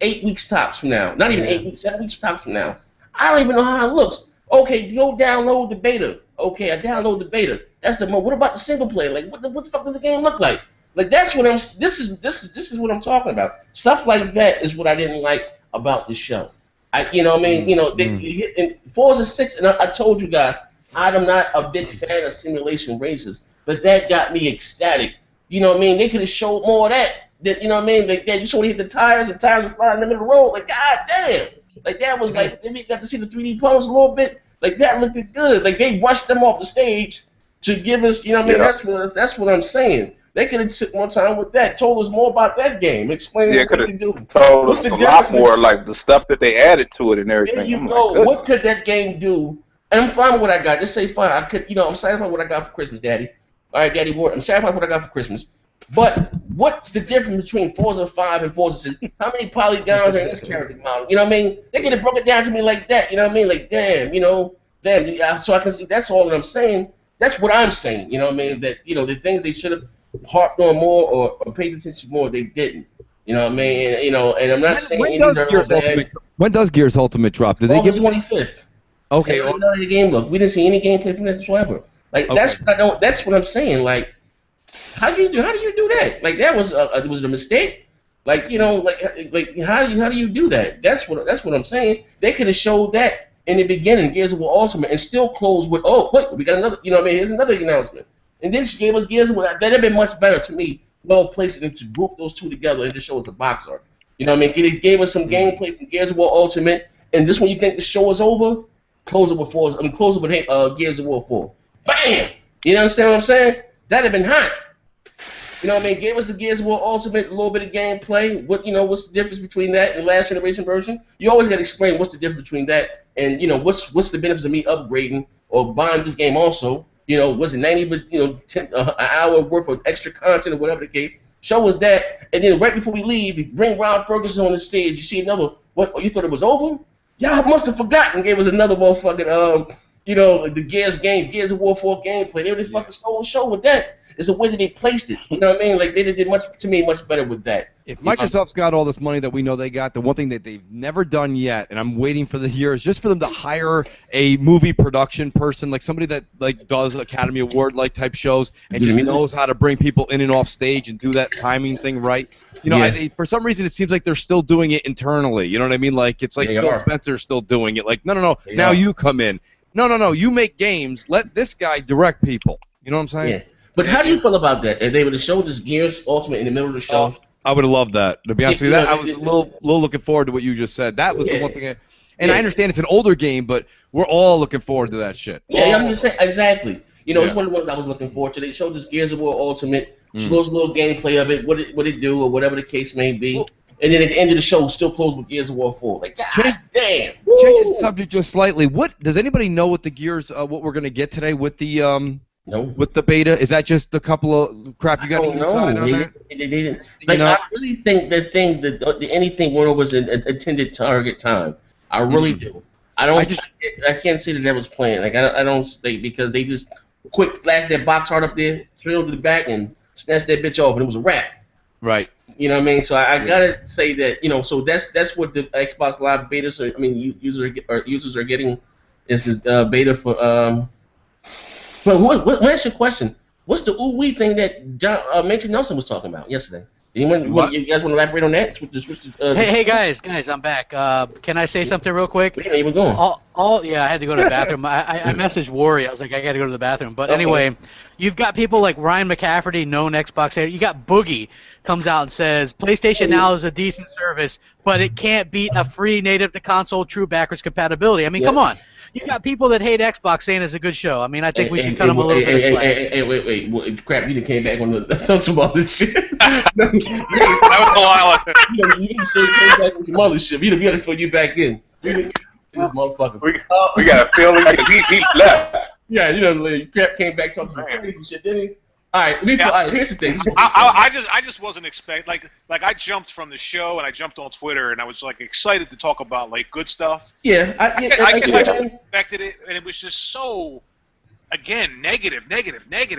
Speaker 3: 8 weeks tops from now. Not even 8 weeks, 7 weeks tops from now. I don't even know how it looks. Okay, go download the beta. Okay, I download the beta. That's the mode. What about the single player? Like, what the fuck does the game look like? Like, that's what I'm. This is what I'm talking about. Stuff like that is what I didn't like about the show. In Forza 6, and I told you guys, I'm not a big fan of simulation races, but that got me ecstatic. You know what I mean? They could have showed more of that. You know what I mean? Like that, you saw hit the tires were flying in the middle of the road. Like, god damn! Like that was like, maybe you got to see the 3D pose a little bit. Like that looked good. Like they rushed them off the stage to give us, you know what I mean? That's what I'm saying. They could have took more time with that, told us more about that game, explained
Speaker 4: Yeah,
Speaker 3: what
Speaker 4: could
Speaker 3: they
Speaker 4: have
Speaker 3: could do.
Speaker 4: told
Speaker 3: What's
Speaker 4: us
Speaker 3: the
Speaker 4: a lot
Speaker 3: difference?
Speaker 4: more, like the stuff that they added to it and
Speaker 3: There
Speaker 4: everything.
Speaker 3: you
Speaker 4: I'm like,
Speaker 3: go. What
Speaker 4: goodness.
Speaker 3: could that game do? And I'm fine with what I got. Just say fine. I could, I'm satisfied with what I got for Christmas, Daddy. All right, Daddy, I'm satisfied with what I got for Christmas. But what's the difference between Forza 5 and Forza 6? How many polygons are in this character model? You know what I mean? They could have broke it down to me like that. You know what I mean? Like, damn, damn. Yeah, so I can see. That's all that I'm saying. That's what I'm saying. You know what I mean? That the things they should have harped on more or paid attention more, they didn't. You know what I mean? And I'm not saying
Speaker 2: when
Speaker 3: indies
Speaker 2: does
Speaker 3: are all
Speaker 2: Gears
Speaker 3: bad.
Speaker 2: Ultimate? When does Gears Ultimate drop? Did they give
Speaker 3: August 25th.
Speaker 2: Okay.
Speaker 3: How did the game look? We didn't see any gameplay from this whatsoever. Like that's what I don't. That's what I'm saying. Like, how do you do that? Like that was a mistake. Like like how do you do that? That's what I'm saying. They could have showed that in the beginning, Gears of War Ultimate, and still closed with, oh wait, we got another. You know what I mean? Here's another announcement. And then she gave us Gears of War. That'd have been much better to me. Well placed and to group those two together and to show us a box art. You know what I mean? It gave us some gameplay from Gears of War Ultimate, and this one you think the show is over? Close it with Forza. Close it with Gears of War 4. Bam! You understand what I'm saying? That'd have been hot. You know what I mean? Gave us the Gears of War Ultimate, a little bit of gameplay. What's the difference between that and the last generation version? You always got to explain what's the difference between that and what's the benefits of me upgrading or buying this game also. Was it 90 an hour worth of extra content or whatever the case? Show us that, and then right before we leave, you bring Ron Ferguson on the stage. You see another. What? You thought it was over? Y'all must have forgotten. Gave us another motherfucking the Gears of War 4 gameplay. They would have fucking stole the show with that. It's the way that they placed it. You know what I mean? Like they did much better with that.
Speaker 2: If Microsoft's got all this money that we know they got, the one thing that they've never done yet, and I'm waiting for the year, is just for them to hire a movie production person, like somebody that does Academy Award type shows and just knows how to bring people in and off stage and do that timing thing right. For some reason it seems like they're still doing it internally. You know what I mean? Like it's like Phil Spencer's still doing it. Like no, now you come in. No, you make games. Let this guy direct people. You know what I'm saying?
Speaker 3: Yeah. But how do you feel about that? If they would have showed this Gears Ultimate in the middle of the show,
Speaker 2: I would have loved that. To be honest with you, I was a little looking forward to what you just said. That was the one thing. I understand it's an older game, but we're all looking forward to that shit.
Speaker 3: Yeah, I'm just saying exactly. It's one of the ones I was looking forward to. They showed this Gears of War Ultimate, shows a little gameplay of it, what it do, or whatever the case may be. And then at the end of the show, still closed with Gears of War 4. Like, God damn.
Speaker 2: Change the subject just slightly. What does anybody know what the Gears? What we're gonna get today with the
Speaker 3: No.
Speaker 2: With the beta? Is that just a couple of crap you got inside on that?
Speaker 3: They didn't. I really think anything went over an intended target time. I really do. I can't say that was planned. Like I don't think because they just quick flashed that box art up there, trailed to the back, and snatched that bitch off, and it was a wrap.
Speaker 2: Right.
Speaker 3: You know what I mean? So I gotta say that so that's what the Xbox Live beta. So I mean, users are getting is this beta for But let me ask you a question. What's the ooh-wee thing that Major Nelson was talking about yesterday? You guys want to elaborate on that?
Speaker 1: Hey guys, I'm back. Can I say something real quick?
Speaker 3: Where you going?
Speaker 1: I had to go to the bathroom. I messaged Worry. I was like, I got to go to the bathroom. But anyway, you've got people like Ryan McCafferty, known Xbox hater. You got Boogie comes out and says PlayStation Now is a decent service, but it can't beat a free native-to-console true backwards compatibility. I mean, come on. You got people that hate Xbox saying it's a good show. I mean, I think we should cut them a little bit of slack.
Speaker 3: Wait, crap! You done came back on tell some other shit.
Speaker 5: That was a while ago.
Speaker 3: You came back on some other shit. We gotta fill you back in. This motherfucker.
Speaker 4: We got a feeling he left.
Speaker 3: Yeah, crap came back talking some crazy shit, didn't he? All right, here's the thing.
Speaker 5: I just wasn't expecting like I jumped from the show and I jumped on Twitter and I was like excited to talk about like good stuff.
Speaker 3: Yeah,
Speaker 5: I guess I just expected it, and it was just so again negative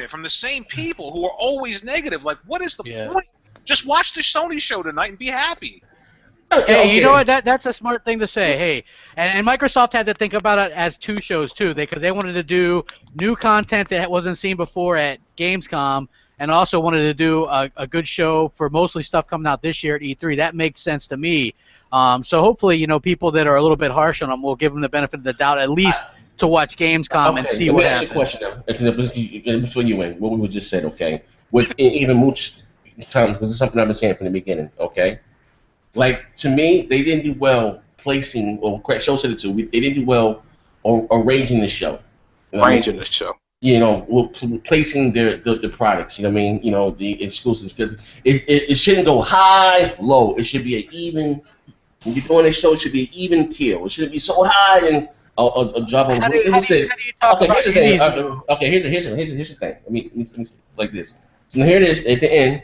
Speaker 5: from the same people who are always negative. Like, what is the point? Just watch the Sony show tonight and be happy.
Speaker 1: Hey, you know what? That's a smart thing to say. Hey, and Microsoft had to think about it as two shows too, because they wanted to do new content that wasn't seen before at Gamescom, and also wanted to do a good show for mostly stuff coming out this year at E3. That makes sense to me. So hopefully, people that are a little bit harsh on them will give them the benefit of the doubt, at least to watch Gamescom and see what happens.
Speaker 3: Let me ask you a question now. Before you win, what we just said, okay? With even much time, because it's something I've been saying from the beginning, okay? Like, to me, they didn't do well placing, or Show said it too, they didn't do well arranging the show.
Speaker 4: Arranging the show.
Speaker 3: placing the products. You know what I mean? The exclusives, because it shouldn't go high, low. It should be an even. When you're doing a show, it should be an even keel. It shouldn't be so high and a drop of.
Speaker 1: How do you talk
Speaker 3: Okay,
Speaker 1: about
Speaker 3: here's the thing.
Speaker 1: indies?
Speaker 3: Okay, here's the thing. Let me say it like this. So here it is at the end.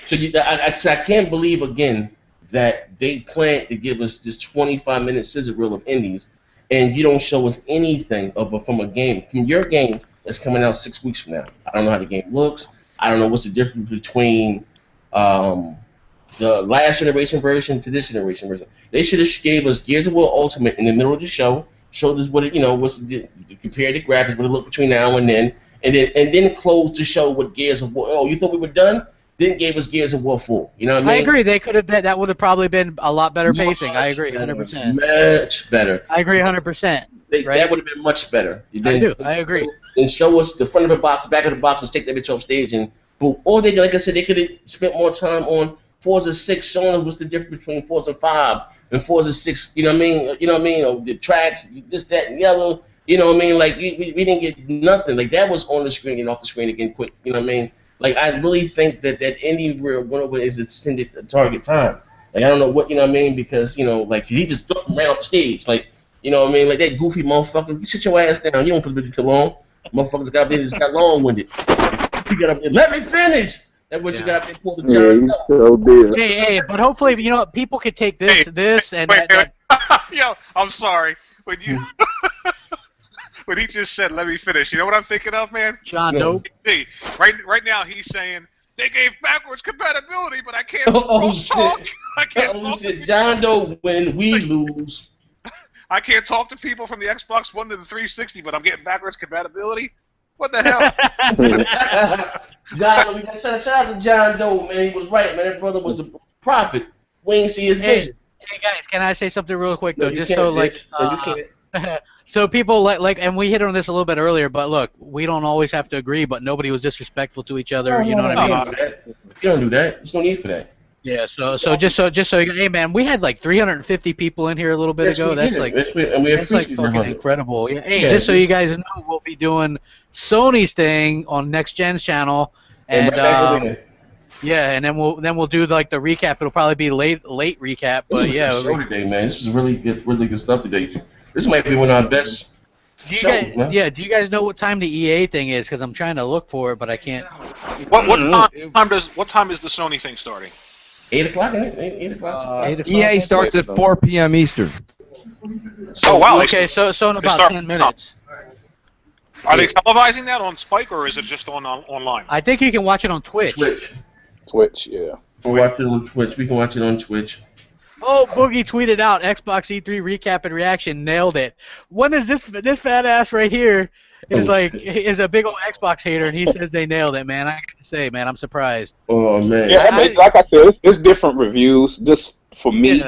Speaker 3: So I can't believe again that they plan to give us this 25-minute scissor reel of indies, and you don't show us anything from a game, from your game that's coming out 6 weeks from now. I don't know how the game looks. I don't know what's the difference between the last generation version to this generation version. They should have gave us Gears of War Ultimate in the middle of the show, showed us what it, compare the graphics, what it looked between now and then close the show with Gears of War. Oh, you thought we were done? Then gave us Gears of War 4. You know what I mean?
Speaker 1: I agree. They could have. That would have probably been a lot better pacing. I agree, 100%.
Speaker 3: Much better.
Speaker 1: I agree, 100%. Right?
Speaker 3: That would have been much better.
Speaker 1: I agree.
Speaker 3: And show us the front of the box, back of the box, and take that bitch off stage, and boom. Or they, like I said, they could have spent more time on Forza 6, showing us what's the difference between Forza 5 and Forza 6. You know what I mean? You know what I mean? Or the tracks, this, that, and the other. You know what I mean? Like we didn't get nothing. Like that was on the screen and off the screen again quick. You know what I mean? Like I really think that anywhere went over his extended target time. Like I don't know what, you know what I mean, because like he just threw him around the stage. Like, you know what I mean? Like that goofy motherfucker. You sit your ass down. You don't put it too long. Motherfuckers got long-winded. You got up there. Let me finish. That's what you got up there for the John.
Speaker 6: So
Speaker 1: hey, but hopefully, people could take this and
Speaker 5: wait. Yo, I'm sorry. When you when he just said, "Let me finish," you know what I'm thinking of, man?
Speaker 1: John Doe.
Speaker 5: See, right now he's saying they gave backwards compatibility, but I can't talk. I can't talk
Speaker 3: shit. John Doe, when we lose.
Speaker 5: I can't talk to people from the Xbox One to the 360, but I'm getting backwards compatibility. What the hell?
Speaker 3: Shout out to John Doe, man. He was right, man. That brother was the prophet. We ain't see his vision.
Speaker 1: Hey guys, can I say something real quick though?
Speaker 3: No,
Speaker 1: Just so like,
Speaker 3: no, you can't.
Speaker 1: so people like, and we hit on this a little bit earlier, but look, we don't always have to agree, but nobody was disrespectful to each other. You know what I mean?
Speaker 3: You don't do that. There's no need for that.
Speaker 1: Yeah. So just so hey man, we had like 350 people in here a little bit ago. That's like fucking incredible. Yeah. Hey, just so you guys know, we'll be doing Sony's thing on Next Gen's channel, and yeah, and then we'll do like the recap. It'll probably be late recap, but yeah.
Speaker 3: Show today, man. This is really good stuff today. This might be one of our best.
Speaker 1: Do you guys know what time the EA thing is? Because I'm trying to look for it, but I can't.
Speaker 5: What time is the Sony thing starting?
Speaker 3: 8 o'clock, isn't it? 8 o'clock.
Speaker 2: 8 o'clock. EA starts at 4 p.m. Eastern.
Speaker 5: Oh wow!
Speaker 1: Okay, so in about 10 minutes.
Speaker 5: Are they televising that on Spike, or is it just online?
Speaker 1: I think you can watch it on Twitch.
Speaker 6: Twitch, yeah.
Speaker 3: We'll watch it on Twitch. We can watch it on Twitch.
Speaker 1: Oh, Boogie tweeted out Xbox E3 recap and reaction, nailed it. When is this fat ass right here is a big old Xbox hater, and he says they nailed it, man. I gotta say, man, I'm surprised.
Speaker 3: Oh man.
Speaker 6: Yeah, I mean, like I said, it's different reviews. Just for me,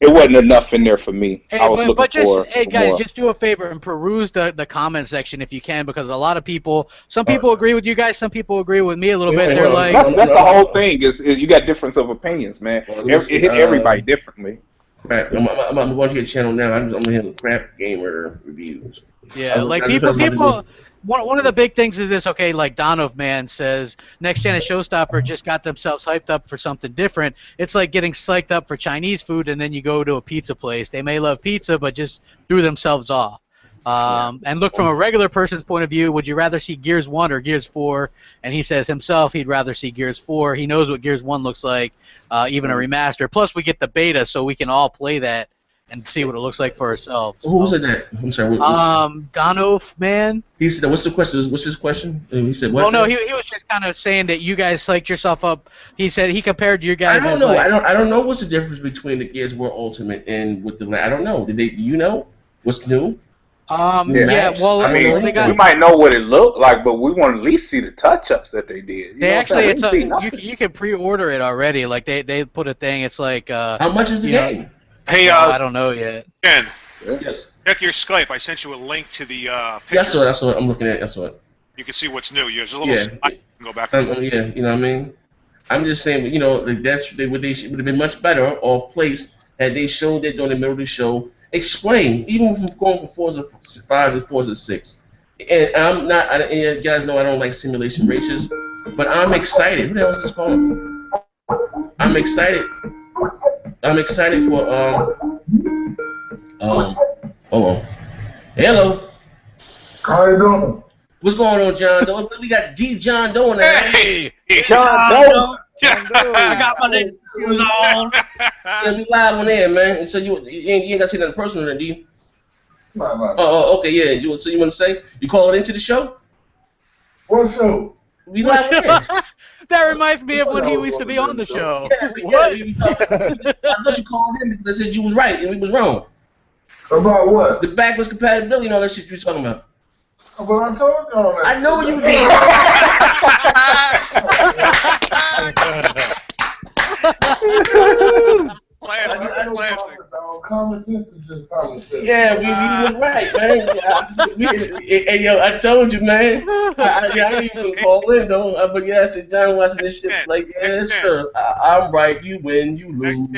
Speaker 6: it wasn't enough in there for me.
Speaker 1: Hey,
Speaker 6: I was looking for.
Speaker 1: Hey guys,
Speaker 6: more.
Speaker 1: just do a favor and peruse the comment section if you can, because a lot of people, some people agree with you guys, some people agree with me a little bit. They're like,
Speaker 6: that's the whole thing. Is you got difference of opinions, man. It hit everybody differently.
Speaker 3: Right. I'm going to your channel now. I'm going to hit CrapgamerReviews.
Speaker 1: Yeah, like people. One of the big things is this. Okay, like Donov man says, Next Gen and Showstopper just got themselves hyped up for something different. It's like getting psyched up for Chinese food, and then you go to a pizza place. They may love pizza, but just threw themselves off. And look, from a regular person's point of view, would you rather see Gears 1 or Gears 4? And he says himself he'd rather see Gears 4. He knows what Gears 1 looks like, even a remaster. Plus, we get the beta, so we can all play that and see what it looks like for ourselves.
Speaker 3: Who said that? I'm sorry.
Speaker 1: Donoff, man.
Speaker 3: He said, what's the question? What's his question? And he said, what?
Speaker 1: Well, no, he was just kind of saying that you guys psyched yourself up. He said he compared you guys.
Speaker 3: I don't know. I don't know what's the difference between the Gears of War Ultimate and with the. I don't know. Do you know what's new?
Speaker 1: Yeah. Well,
Speaker 6: I mean, we might know what it looked like, but we want to at least see the touch-ups that they did.
Speaker 1: They actually, you can pre-order it already. Like they put a thing. It's like.
Speaker 3: How much is the game?
Speaker 5: Hey,
Speaker 1: I don't know yet.
Speaker 5: Ken,
Speaker 3: yes.
Speaker 5: Check your Skype. I sent you a link to the
Speaker 3: picture. That's what I'm looking at. That's what.
Speaker 5: You can see what's new. There's a little. You can go back.
Speaker 3: Yeah, you know what I mean. I'm just saying, they would have been much better off place had they showed it during the middle of the show. Explain, even from going from Forza 5 to Forza 6. And I'm not. And you guys know I don't like simulation races, but I'm excited. Who the hell is this calling? I'm excited. I'm excited for hold on. Hello.
Speaker 7: How you doing?
Speaker 3: What's going on, John Doe? We got John Doe in there.
Speaker 5: Hey,
Speaker 6: John Doe.
Speaker 5: I got my name on.
Speaker 3: Yeah, we live on air, man. And so you ain't got to say nothing personal, do you?
Speaker 7: No.
Speaker 3: Oh, okay, yeah. So you want to say you call it into the show?
Speaker 7: What show?
Speaker 3: We live on air.
Speaker 1: That reminds me of when he used to be on the show.
Speaker 3: What? I thought you called him because I said you was right and we was wrong.
Speaker 7: About what?
Speaker 3: The backwards compatibility and all that shit you was talking about.
Speaker 7: But I told you all that.
Speaker 3: I know you did.
Speaker 5: Classic.
Speaker 7: Common sense is just common sense.
Speaker 3: Yeah, we was right, man. Hey, yo, I told you, man. I ain't even call in, though. But yeah, I said, John watching this shit. Like, yeah, sure. I'm right. You win, you lose.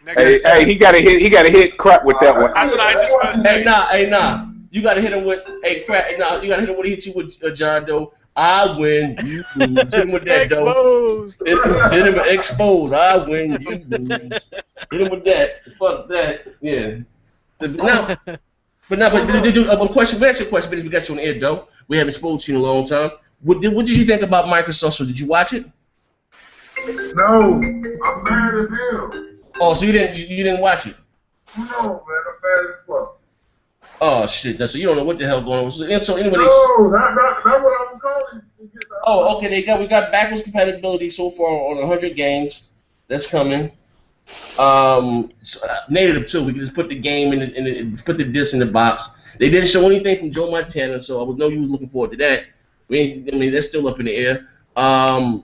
Speaker 6: Hey, he got to hit crap with that one.
Speaker 5: That's what I just was saying.
Speaker 3: Hey, nah. You gotta hit him with, crap. Nah, you gotta hit him when he hit you with John Doe. I win, you lose. Hit him with that, Doe. Hit him with expose. I win, you lose. Hit him with that. Fuck that. Yeah. But a question. We asked you a question, but we got you on the air, Doe. We haven't spoken to you in a long time. What did you think about Microsoft? So did you watch it?
Speaker 7: No, I'm mad as hell.
Speaker 3: Oh, so you didn't watch it?
Speaker 7: No, man, I'm mad as fuck.
Speaker 3: Oh shit! So you don't know what the hell going on. So anyway,
Speaker 7: no, that's what I was calling.
Speaker 3: Oh, okay. We got backwards compatibility so far on 100 games. That's coming. Native too. We can just put the game put the disc in the box. They didn't show anything from Joe Montana, so I know you was looking forward to that. That's still up in the air. The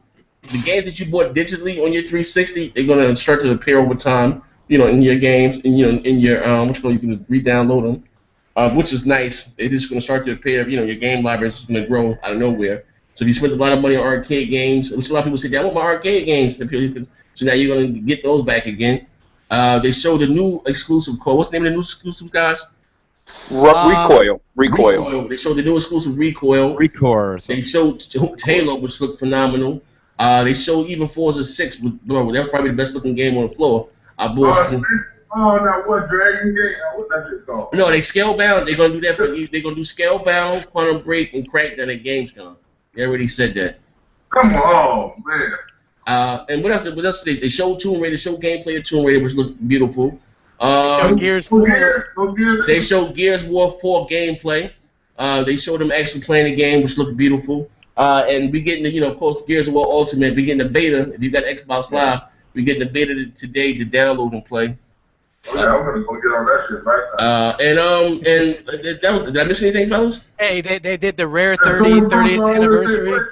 Speaker 3: games that you bought digitally on your 360, they're gonna start to appear over time. In your games, in your you can just re-download them. Which is nice. They're just going to start to appear. Your game library is going to grow out of nowhere. So if you spend a lot of money on arcade games, which a lot of people say, I want my arcade games to appear. So now you're going to get those back again. They showed the new exclusive code. What's the name of the new exclusive, guys?
Speaker 6: Recoil.
Speaker 3: They showed the new exclusive Recoil. They showed Halo, which looked phenomenal. They showed even Forza 6. Bro, that's probably the best looking game on the floor. I bought.
Speaker 7: Now what Dragon game? What that shit called?
Speaker 3: No, they scale bound. They're gonna do that for you. They're gonna do scale bound, Quantum Break, and Crackdown at Gamescom. They already said that.
Speaker 7: Come on, man.
Speaker 3: And what else? They showed Tomb Raider. They showed gameplay of Tomb Raider, which looked beautiful.
Speaker 1: Gears 4.
Speaker 3: They showed Gears War 4 gameplay. They showed them actually playing the game, which looked beautiful. And we getting of course, Gears of War Ultimate. We getting the beta. If you got Xbox Live, we getting the beta today to download and play.
Speaker 7: Oh, yeah, I'm gonna go get on that shit right now.
Speaker 3: And that was. Did I miss anything, fellas?
Speaker 1: Hey, they did the Rare 30th anniversary.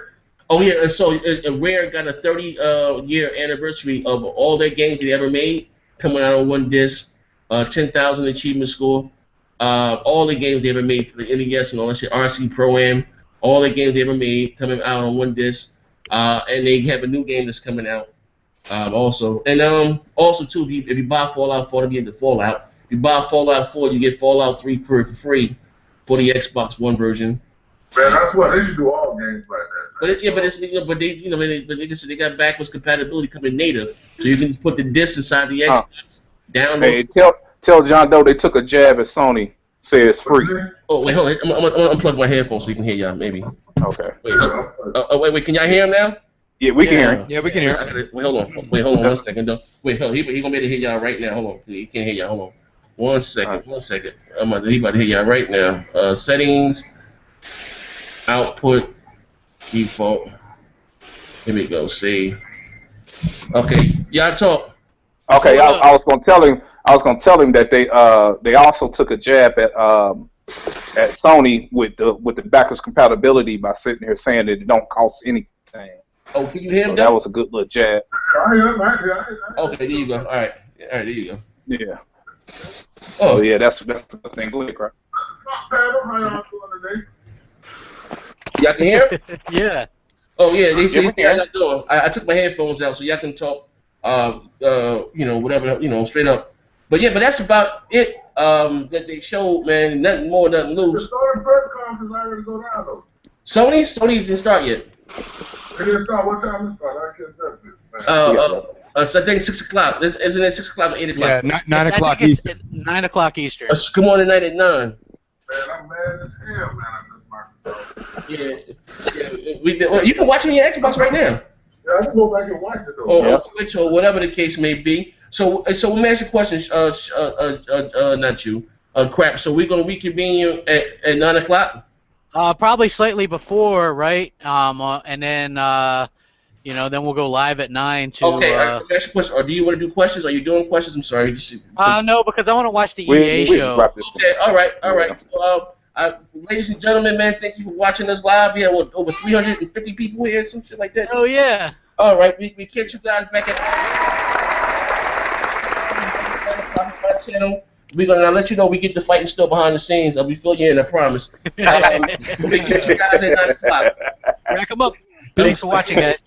Speaker 3: Oh yeah, and so Rare got a 30-year anniversary of all their games they ever made coming out on one disc. 10,000 achievement score. All the games they ever made for the NES and all that shit. RC Pro-Am. All the games they ever made coming out on one disc. And they have a new game that's coming out. Also too, if you buy Fallout 4, to be into Fallout. If you buy Fallout 4, you get Fallout 3 for free for the Xbox One version.
Speaker 7: Man, that's what they should do all games like that.
Speaker 3: But they got backwards compatibility coming native, so you can put the disc inside the Xbox. Download.
Speaker 6: Hey, tell John Doe they took a jab at Sony. Say it's free.
Speaker 3: Oh wait, hold on. I'm gonna unplug my headphones so you can hear y'all. Maybe.
Speaker 6: Okay.
Speaker 3: Wait. Can y'all hear him now?
Speaker 6: Yeah, we can hear him.
Speaker 2: Yeah, we can hear him.
Speaker 3: Wait, hold on 1 second, though. Wait, hold on. He gonna be able to hear y'all right now. Hold on. He can't hear y'all. Hold on. 1 second. 1 second. He about to hear y'all right now. Settings. Output. Default. Here we go. See. Okay. Y'all talk.
Speaker 6: Okay, I was gonna tell him. That they also took a jab at Sony with the backwards compatibility by sitting here saying that it don't cost anything.
Speaker 3: Oh, can you hear him?
Speaker 6: So that was a good little jab.
Speaker 3: Okay, there you go. All right, there you go.
Speaker 6: Yeah. So yeah, that's the thing. Go ahead, Crap.
Speaker 3: Y'all can hear him?
Speaker 1: Yeah.
Speaker 3: Oh yeah, they say I took my headphones out so y'all can talk. Whatever, straight up. But that's about it. That they showed, man. Nothing more, nothing loose.
Speaker 7: down because I already go down though.
Speaker 3: Sony didn't start yet.
Speaker 7: It didn't start. What time it start? I can't tell this.
Speaker 3: So I think 6 o'clock. Isn't it 6 o'clock or 8 o'clock?
Speaker 2: Yeah, 9 o'clock Eastern.
Speaker 1: It's 9 o'clock Eastern.
Speaker 3: Come on tonight at 9.
Speaker 7: Man, I'm mad as hell, man. I just
Speaker 3: Yeah. Well, you can watch it on your Xbox right now.
Speaker 7: Yeah, I can go back and watch it though.
Speaker 3: Or Twitch or whatever the case may be. So let me ask you a question. Not you. Crap. So we're gonna reconvene you at 9 o'clock.
Speaker 1: Probably slightly before, right? And then then we'll go live at 9 to.
Speaker 3: Okay. Ask you a question. Or do you want to do questions? Are you doing questions? I'm sorry.
Speaker 1: No, because I want to watch the EA show.
Speaker 3: Okay. All right. Ladies and gentlemen, man, thank you for watching us live. We have over 350 people here, some shit like that.
Speaker 1: Oh yeah.
Speaker 3: All right. We catch you guys back at my channel. We're gonna let you know we get the fighting still behind the scenes. We fill you in, I promise. We catch you guys at 9 o'clock.
Speaker 1: Rack them up. Thanks for watching, guys.